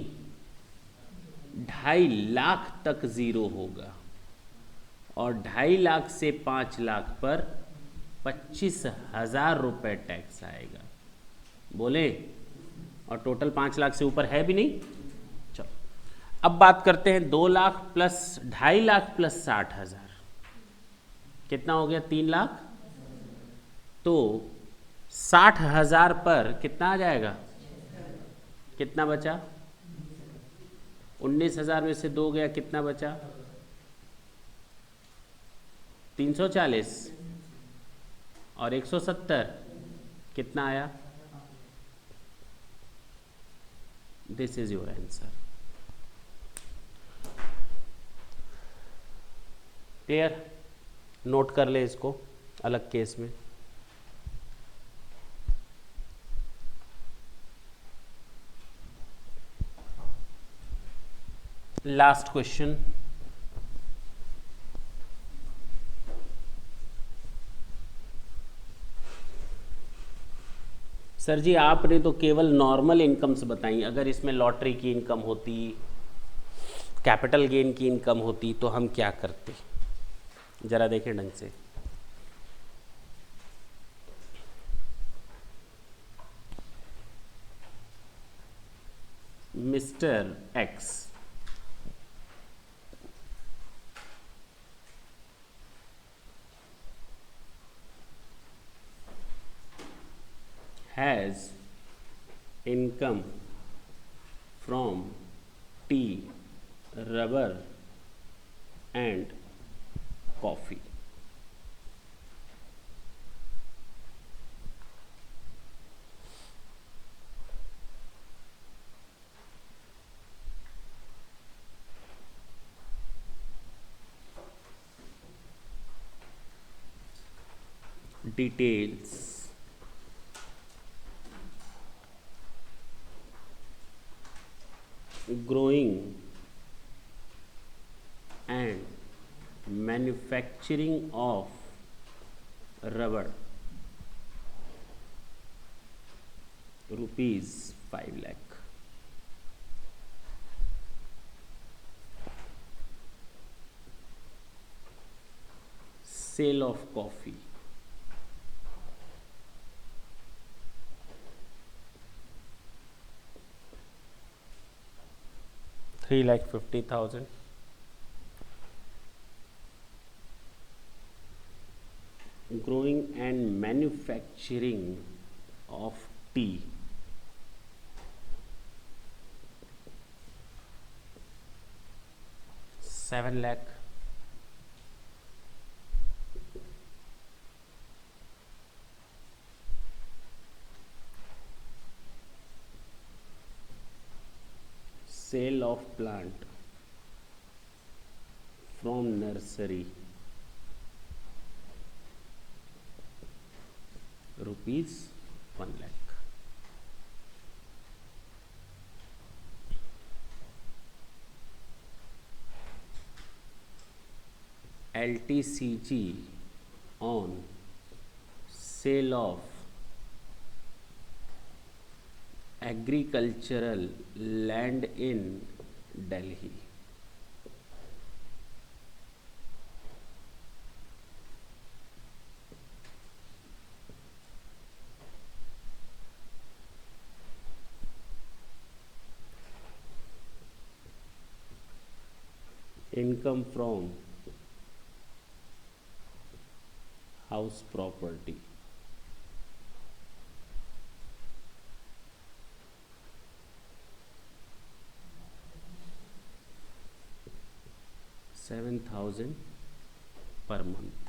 2.5 लाख तक ज़ीरो होगा और 2.5 लाख से 5 लाख पर 25,000 रुपये टैक्स आएगा। बोले? और टोटल 5 लाख से ऊपर है भी नहीं। चलो अब बात करते हैं 2 लाख प्लस 2.5 लाख प्लस 60,000 कितना हो गया? 3 लाख। तो 60,000 पर कितना आ जाएगा? कितना बचा? 19,000 में से 2 गया, कितना बचा? 340 और 170 कितना आया? This is your answer. Clear? Note कर ले इसको अलग केस में। लास्ट क्वेश्चन, सर जी आपने तो केवल नॉर्मल इनकम्स बताई, अगर इसमें लॉटरी की इनकम होती, कैपिटल गेन की इनकम होती तो हम क्या करते? जरा देखें ढंग से। Mister x has income from tea, rubber and coffee. Details. Growing and manufacturing of rubber, rupees 5 lakh. Sale of coffee, $3,50,000. Growing and manufacturing of tea, $7 lakh. Sale of plant from nursery, rupees 1 lakh. LTCG on sale of agricultural land in Delhi, income from house property, $7,000 per month.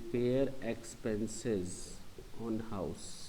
Repair expenses on house.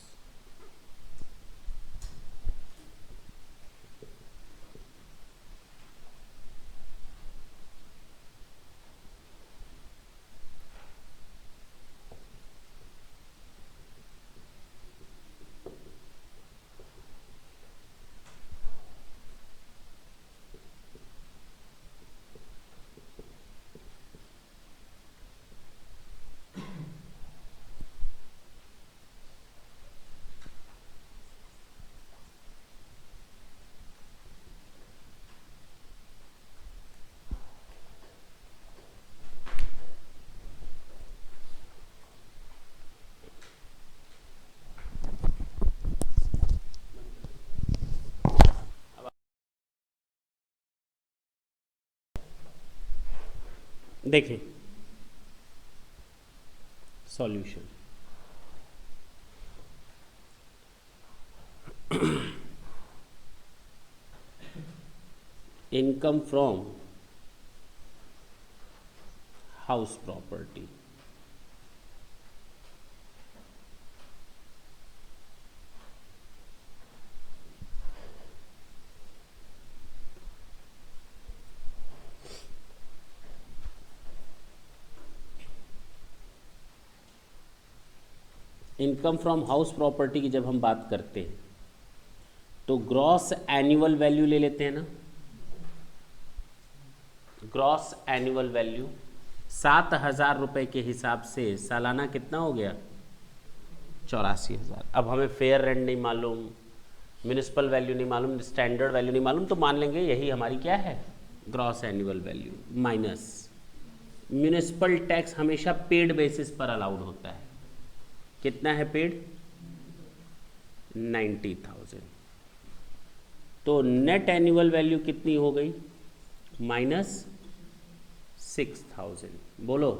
देखें solution. Income from house property, income from house property की जब हम बात करते हैं तो gross annual value ले लेते हैं ना। ग्रॉस एनुअल वैल्यू 7,000 रुपये के हिसाब से सालाना कितना हो गया? 84,000। अब हमें फेयर रेंट नहीं मालूम, म्यूनिसिपल वैल्यू नहीं मालूम, स्टैंडर्ड वैल्यू नहीं मालूम, तो मान लेंगे यही हमारी क्या है? Gross annual value minus municipal tax हमेशा पेड बेसिस पर अलाउड होता है। कितना है पेड? 90,000। तो नेट एनुअल वैल्यू कितनी हो गई? -6,000। बोलो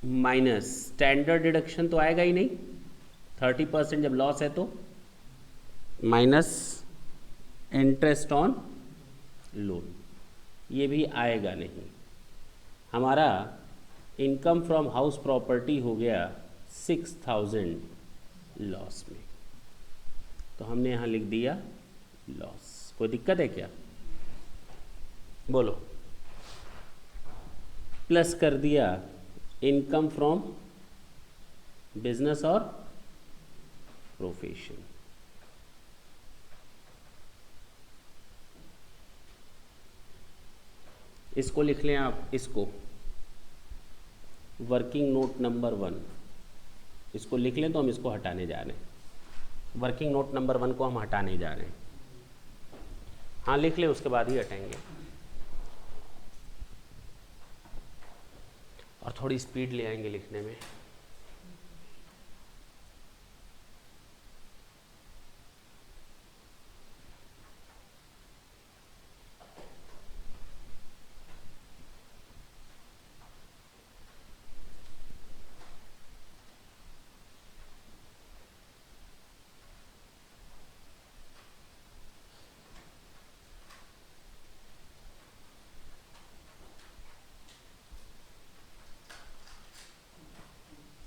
माइनस स्टैंडर्ड डिडक्शन तो आएगा ही नहीं, 30% जब लॉस है तो, माइनस इंटरेस्ट ऑन लोन, ये भी आएगा नहीं। हमारा इनकम फ्रॉम हाउस प्रॉपर्टी हो गया 6,000 लॉस में, तो हमने यहाँ लिख दिया लॉस। कोई दिक्कत है क्या? बोलो। प्लस कर दिया इनकम फ्रॉम बिजनेस और प्रोफेशन। इसको लिख लें आप, इसको वर्किंग नोट नंबर 1, इसको लिख लें। तो हम इसको हटाने जा रहे हैं, वर्किंग नोट नंबर 1 को हम हटाने जा रहे हैं। हाँ लिख लें, उसके बाद ही हटाएंगे। और थोड़ी स्पीड ले आएंगे लिखने में।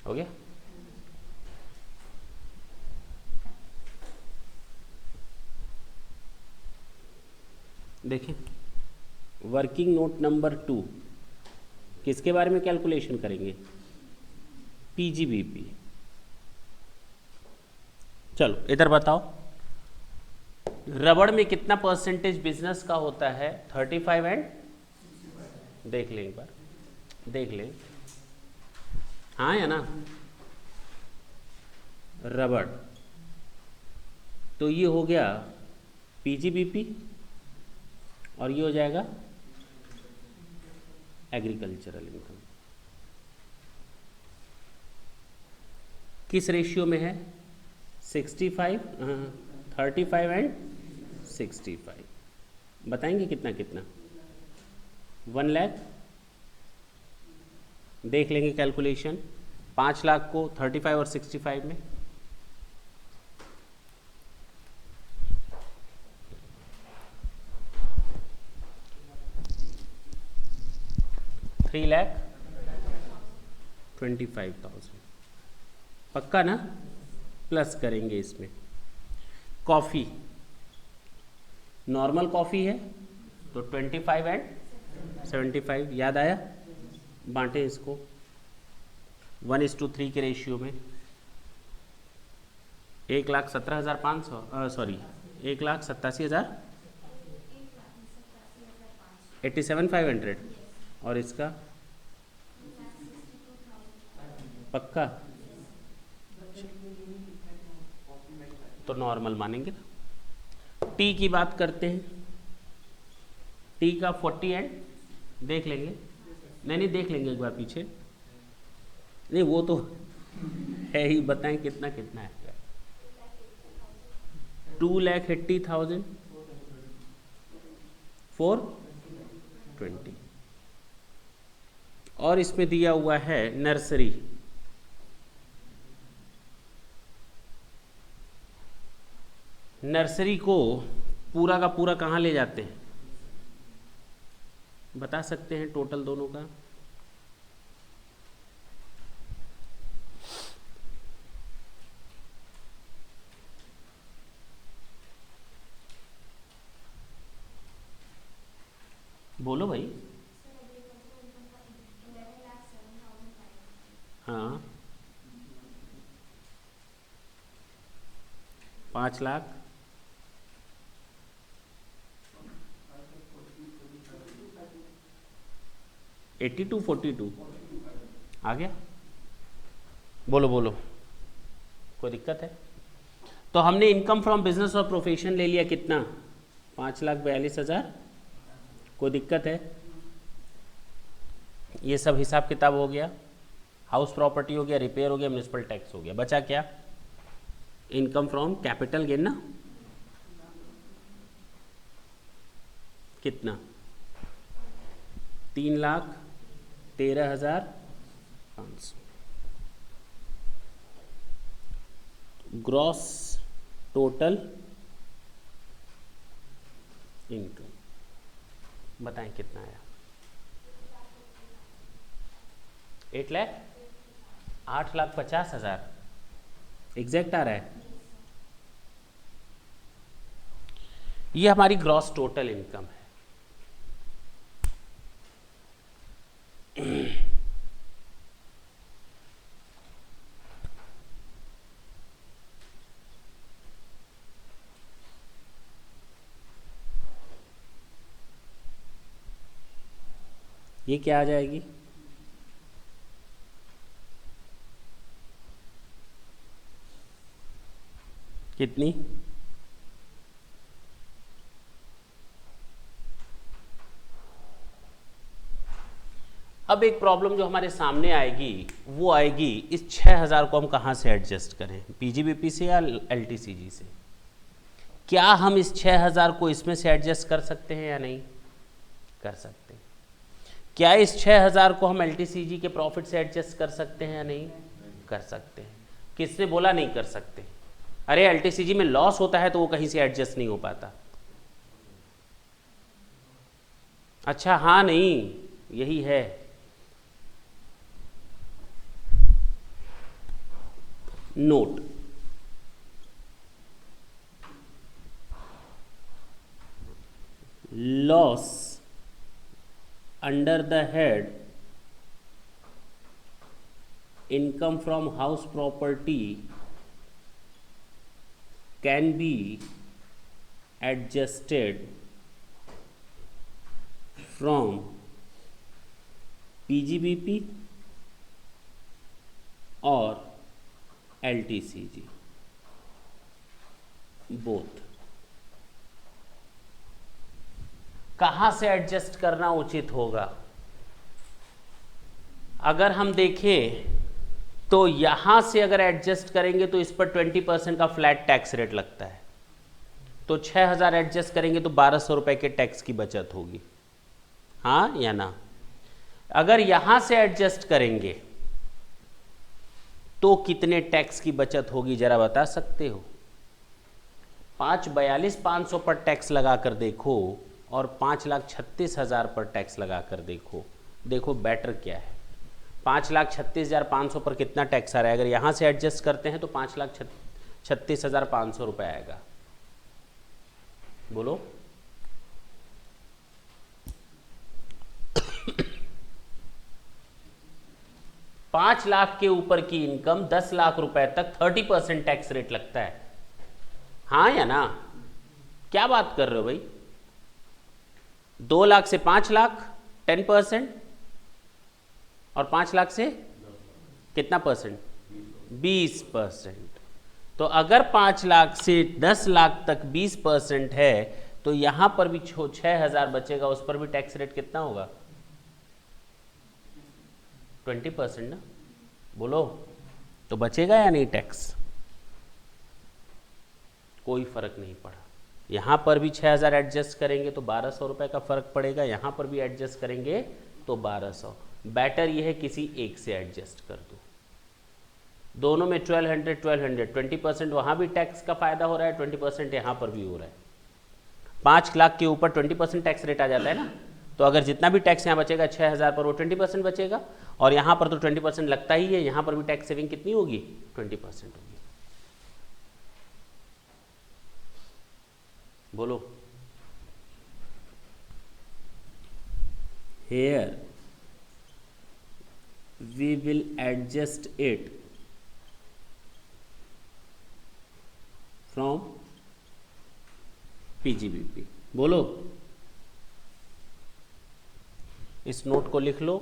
हो गया? देखें वर्किंग नोट नंबर 2 किसके बारे में कैलकुलेशन करेंगे? पीजीबीपी। चलो इधर बताओ, रबड़ में कितना परसेंटेज बिजनेस का होता है? 35 एंड, देख लें एक बार, देख लें। हाँ या ना? रबड़, तो ये हो गया पीजीबीपी और ये हो जाएगा एग्रीकल्चरल इनकम। किस रेशियो में है? 65, 35 एंड 65। बताएंगे कितना कितना? 1 लाख। देख लेंगे कैलकुलेशन, 5 लाख को 35 और 65 में, 3 लाख 25,000 पक्का ना, प्लस करेंगे इसमें। कॉफ़ी, नॉर्मल कॉफ़ी है तो 25 एंड 75, याद आया, बांटें इसको 1:3 के रेशियो में। 1,17,500 सॉरी 1,87,000 87,500 और इसका पक्का, तो नॉर्मल मानेंगे ना। टी की बात करते हैं, टी का 40 एंड देख लेंगे, नहीं देख लेंगे एक बार पीछे, नहीं वो तो है ही, बताएं कितना कितना है। 2,80,000 420 और इसमें दिया हुआ है नर्सरी, नर्सरी को पूरा का पूरा कहाँ ले जाते हैं, बता सकते हैं टोटल दोनों का? बोलो भाई। हाँ 5 लाख, एट्टी टू 42 आ गया, बोलो बोलो, कोई दिक्कत है? तो हमने इनकम फ्रॉम बिजनेस और प्रोफेशन ले लिया कितना, 5,42,000, कोई दिक्कत है? ये सब हिसाब किताब हो गया, हाउस प्रॉपर्टी हो गया, रिपेयर हो गया, म्युनिसिपल टैक्स हो गया, बचा क्या? इनकम फ्रॉम कैपिटल गेन ना, कितना? 3,13,500 ग्रॉस टोटल इनकम, बताएं कितना आया? 8,50,000 एग्जैक्ट आ रहा है। ये हमारी ग्रॉस टोटल इनकम है। ये क्या आ जाएगी? कितनी? अब एक प्रॉब्लम जो हमारे सामने आएगी वो आएगी, इस 6,000 को हम कहाँ से एडजस्ट करें, पीजीबीपी से या एलटीसीजी से? क्या हम इस 6,000 को इसमें से एडजस्ट कर सकते हैं या नहीं कर सकते? क्या इस 6,000 को हम एलटीसीजी के प्रॉफिट से एडजस्ट कर सकते हैं या नहीं कर सकते हैं? किसने बोला नहीं कर सकते? अरे एलटीसीजी में लॉस होता है तो वो कहीं से एडजस्ट नहीं हो पाता। अच्छा हाँ नहीं, यही है। Note, loss under the head income from house property can be adjusted from PGBP और LTCG both। कहाँ से एडजस्ट करना उचित होगा? अगर हम देखें तो यहाँ से अगर एडजस्ट करेंगे तो इस पर 20% का फ्लैट टैक्स रेट लगता है, तो 6,000 एडजस्ट करेंगे तो 1,200 रुपये के टैक्स की बचत होगी, हाँ या ना? अगर यहाँ से एडजस्ट करेंगे तो कितने टैक्स की बचत होगी जरा बता सकते हो? 5,42,500 पर टैक्स लगा कर देखो और 5,36,000 पर टैक्स लगा कर देखो, देखो बेटर क्या है। 5,36,500 पर कितना टैक्स आ रहा है? अगर यहाँ से एडजस्ट करते हैं तो 5,36,500 रुपये आएगा। बोलो। पाँच लाख के ऊपर की इनकम 10 लाख रुपए तक 30% टैक्स रेट लगता है। हाँ या ना? क्या बात कर रहे हो भाई? 2 लाख से 5 लाख 10%, और 5 लाख से कितना परसेंट? 20%। तो अगर 5 लाख से 10 लाख तक 20% है तो यहां पर भी 6,000 बचेगा, उस पर भी टैक्स रेट कितना होगा? 20% ना। बोलो, तो बचेगा या नहीं टैक्स? कोई फर्क नहीं पड़ा। यहां पर भी 6,000 एडजस्ट करेंगे तो 1,200 रुपए का फर्क पड़ेगा, यहां पर भी एडजस्ट करेंगे तो 1,200। बेटर यह है किसी एक से एडजस्ट कर दो। दोनों में 1200 20% वहां भी टैक्स का फायदा हो रहा है, 20% यहां पर भी हो रहा है। 5 लाख के ऊपर 20% टैक्स रेट आ जाता है ना, तो अगर जितना भी टैक्स यहाँ बचेगा 6,000 पर, वो 20% बचेगा, और यहाँ पर तो 20% लगता ही है, यहाँ पर भी टैक्स सेविंग कितनी होगी? 20% होगी। बोलो। Here we will adjust it from PGBP। बोलो। इस नोट को लिख लो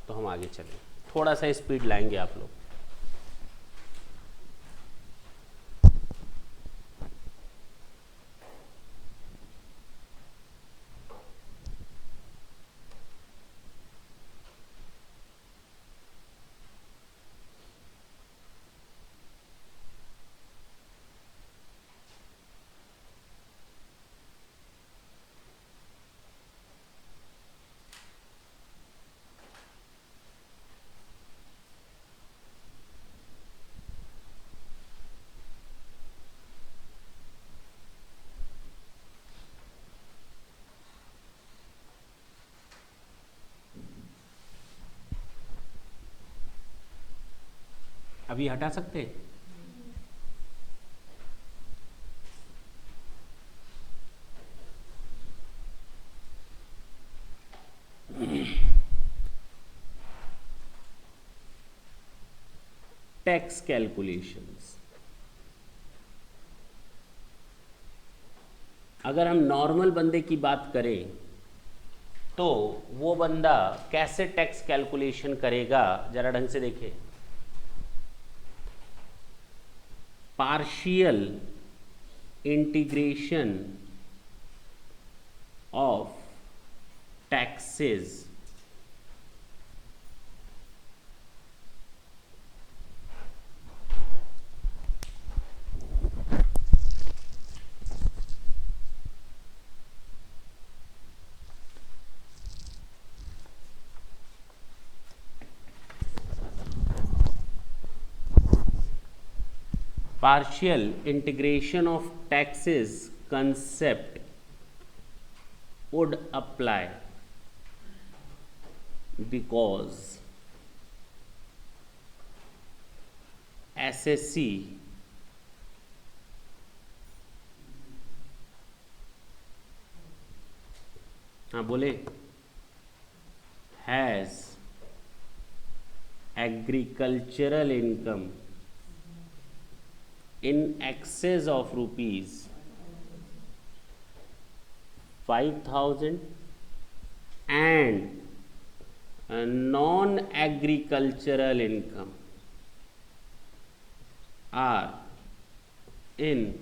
तो हम आगे चलें। थोड़ा सा स्पीड लाएंगे आप लोग। अभी हटा सकते हैं? Tax calculations. अगर हम नॉर्मल बंदे की बात करें तो वो बंदा कैसे टैक्स कैलकुलेशन करेगा, जरा ढंग से देखें। Partial integration of taxes partial integration of taxes concept would apply because SSC हाँ बोले, has agricultural income in excess of rupees 5,000 and non-agricultural income are in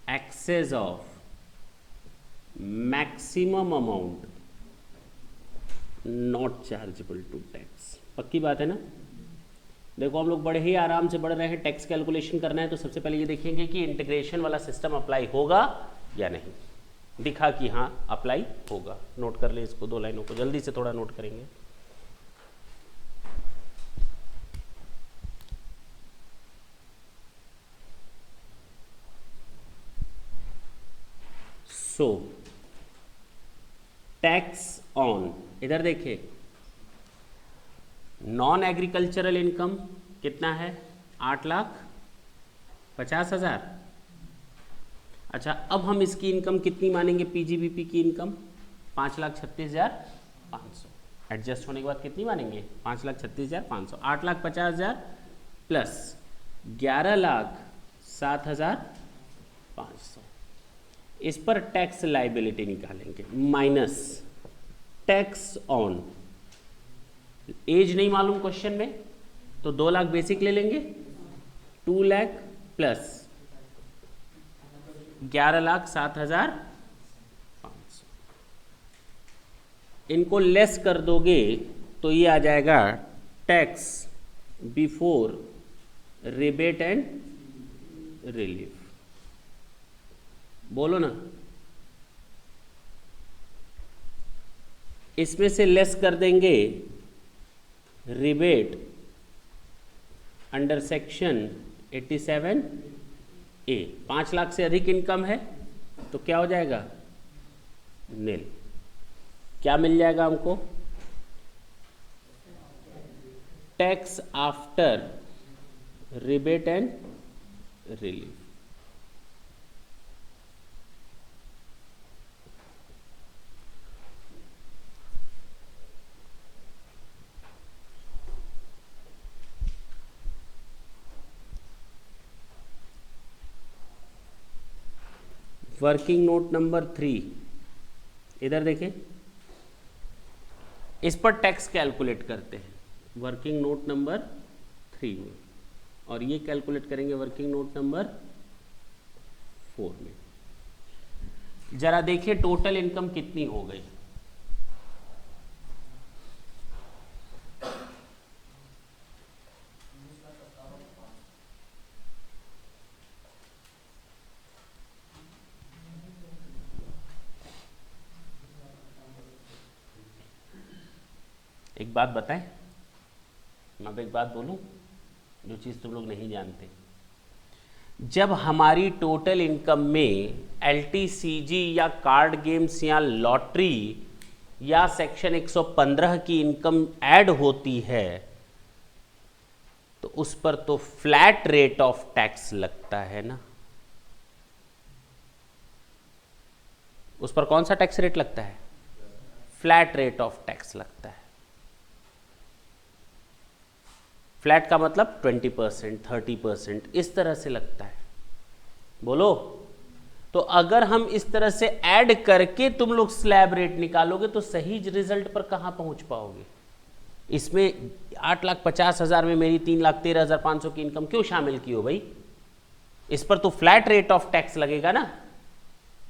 excess of maximum amount not chargeable to tax। पक्की बात है ना? देखो हम लोग बड़े ही आराम से बढ़ रहे हैं। टैक्स कैलकुलेशन करना है तो सबसे पहले ये देखेंगे कि इंटीग्रेशन वाला सिस्टम अप्लाई होगा या नहीं। दिखा कि हाँ अप्लाई होगा। नोट कर ले इसको, 2 लाइनों को जल्दी से थोड़ा नोट करेंगे। सो टैक्स ऑन, इधर देखिए, नॉन एग्रीकल्चरल इनकम कितना है? 8,50,000। अच्छा, अब हम इसकी इनकम कितनी मानेंगे? पीजीबीपी की इनकम 5,36,500। एडजस्ट होने के बाद कितनी मानेंगे? 5,36,500। 8,50,000 प्लस 11,07,500। इस पर टैक्स लाइबिलिटी निकालेंगे, माइनस टैक्स ऑन एज नहीं मालूम क्वेश्चन में, तो 2 लाख बेसिक ले लेंगे, 2 लाख प्लस 11,07,500। इनको लेस कर दोगे तो ये आ जाएगा tax before rebate and relief. बोलो ना, इसमें से लेस कर देंगे rebate under section 87A। 5 lakh से अधिक इनकम है तो क्या हो जाएगा? नील। क्या मिल जाएगा हमको? Tax after rebate and relief. Working note number 3, इधर देखें, इस पर टैक्स कैलकुलेट करते हैं वर्किंग नोट नंबर 3 में, और ये कैलकुलेट करेंगे वर्किंग नोट नंबर 4 में। जरा देखिए टोटल इनकम कितनी हो गई। एक बात बताएं, मैं एक बात बोलूं, जो चीज़ तुम लोग नहीं जानते। जब हमारी टोटल इनकम में एलटीसीजी या कार्ड गेम्स या लॉटरी या सेक्शन 115 की इनकम ऐड होती है तो उस पर तो फ्लैट रेट ऑफ टैक्स लगता है ना। उस पर कौन सा टैक्स रेट लगता है? फ्लैट रेट ऑफ टैक्स लगता है। फ्लैट का मतलब 20%, 30%, इस तरह से लगता है। बोलो, तो अगर हम इस तरह से ऐड करके तुम लोग स्लैब रेट निकालोगे तो सही रिजल्ट पर कहां पहुंच पाओगे? इसमें 8,50,000 में मेरी 3,13,500 की इनकम क्यों शामिल की हो भाई? इस पर तो फ्लैट रेट ऑफ टैक्स लगेगा ना।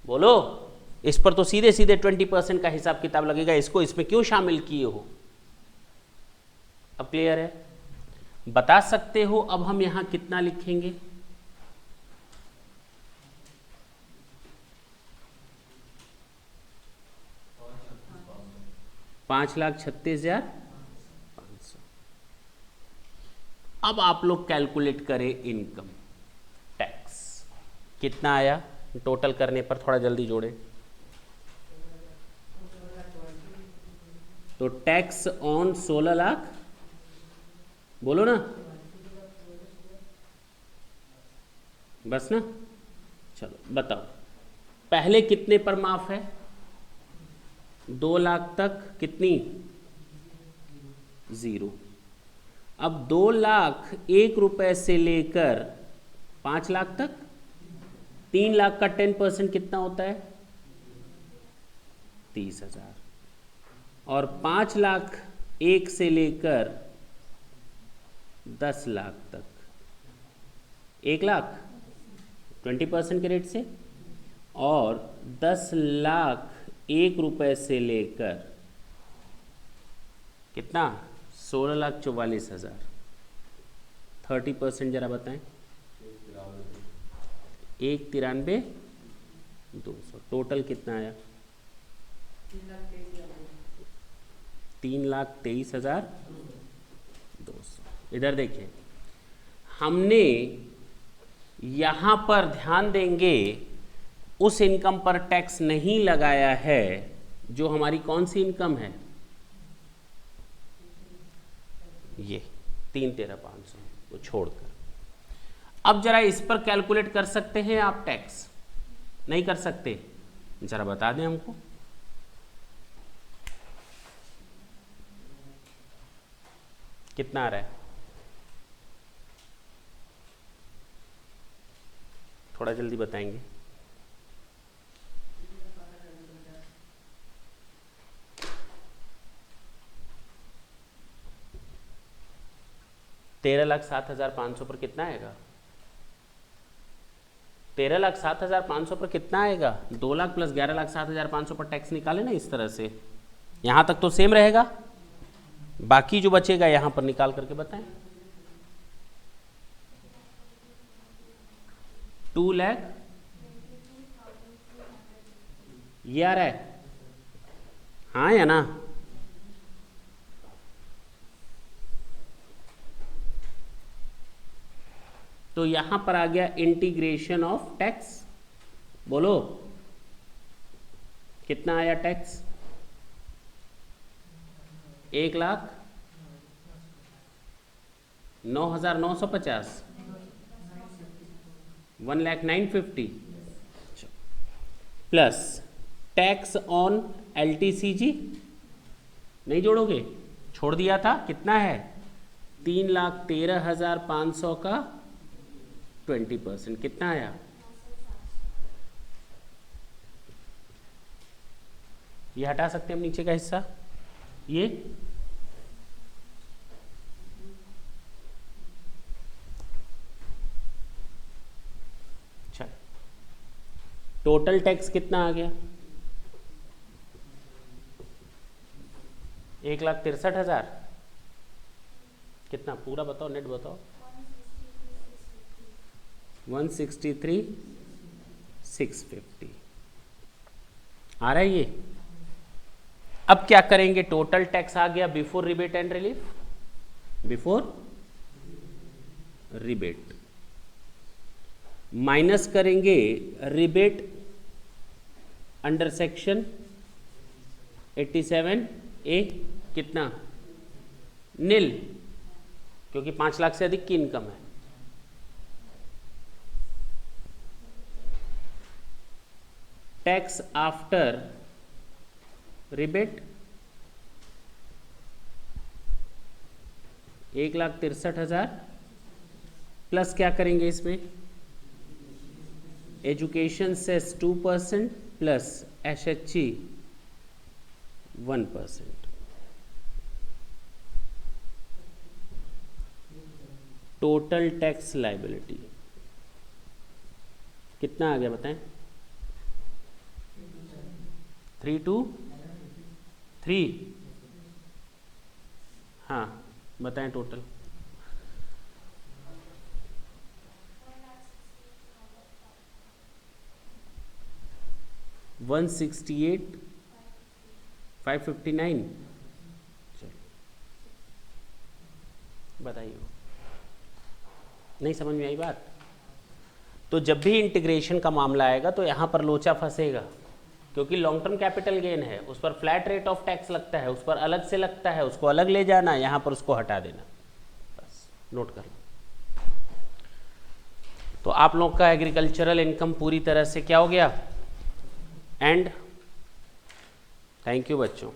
बोलो, इस पर तो सीधे सीधे 20% का हिसाब किताब लगेगा, इसको इसमें क्यों शामिल किए हो? अब क्लियर है? बता सकते हो अब हम यहां कितना लिखेंगे? $5,36,500। अब आप लोग कैलकुलेट करें इनकम टैक्स कितना आया। टोटल करने पर थोड़ा जल्दी जोड़े तो टैक्स ऑन 16 लाख, बोलो ना, बस ना। चलो बताओ, पहले कितने पर माफ है? 2 लाख तक कितनी? 0। अब 2 लाख 1 रुपए से लेकर 5 लाख तक, 3 लाख का 10% कितना होता है? 30,000। और 5 लाख 1 से लेकर 10 लाख तक 1 लाख 20% के रेट से, और 10 लाख 1 रुपए से लेकर कितना? 16,44,000। 30% जरा बताएं। 1,93,200। टोटल कितना आया? 3,23,200। इधर देखिए, हमने यहां पर ध्यान देंगे उस इनकम पर टैक्स नहीं लगाया है जो हमारी कौन सी इनकम है? ये 3,13,500 को छोड़कर। अब जरा इस पर कैलकुलेट कर सकते हैं आप टैक्स? नहीं कर सकते? जरा बता दें हमको। कितना आ रहा है? थोड़ा जल्दी बताएंगे। $13,07,500 पर कितना आएगा? 13,07,500 पर कितना आएगा? 2 लाख प्लस 11,07,500 पर टैक्स निकाले ना इस तरह से। यहां तक तो सेम रहेगा, बाकी जो बचेगा यहां पर निकाल करके बताएं। 2 लाख ये आ रहा है, हाँ या ना? तो यहां पर आ गया इंटीग्रेशन ऑफ टैक्स। बोलो कितना आया tax? 1,09,950, 1,09,50 plus tax on LTCG नहीं जोड़ोगे? छोड़ दिया था। कितना है? 3,13,500 का 20%। कितना आया? ये हटा सकते हैं हम नीचे का हिस्सा। ये अच्छा, टोटल टैक्स कितना आ गया? 1,63,000। कितना पूरा बताओ, नेट बताओ। 163,650 आ रहा है ये। अब क्या करेंगे? टोटल टैक्स आ गया before rebate and relief, before rebate minus करेंगे रिबेट अंडर सेक्शन 87A। कितना? नील, क्योंकि 5 लाख से अधिक की इनकम है। टैक्स आफ्टर रिबेट 1,63,000 प्लस क्या करेंगे इसमें? Education cess 2% plus SHG 1%। Total tax liability कितना आ गया बताएं? 323। हाँ बताएं टोटल। 168,559। चलो बताइए, नहीं समझ में आई बात? तो जब भी इंटीग्रेशन का मामला आएगा तो यहाँ पर लोचा फंसेगा, क्योंकि लॉन्ग टर्म कैपिटल गेन है, उस पर फ्लैट रेट ऑफ टैक्स लगता है, उस पर अलग से लगता है, उसको अलग ले जाना, यहाँ पर उसको हटा देना। बस नोट कर लो। तो आप लोग का एग्रीकल्चरल इनकम पूरी तरह से क्या हो गया? एंड थैंक यू बच्चों।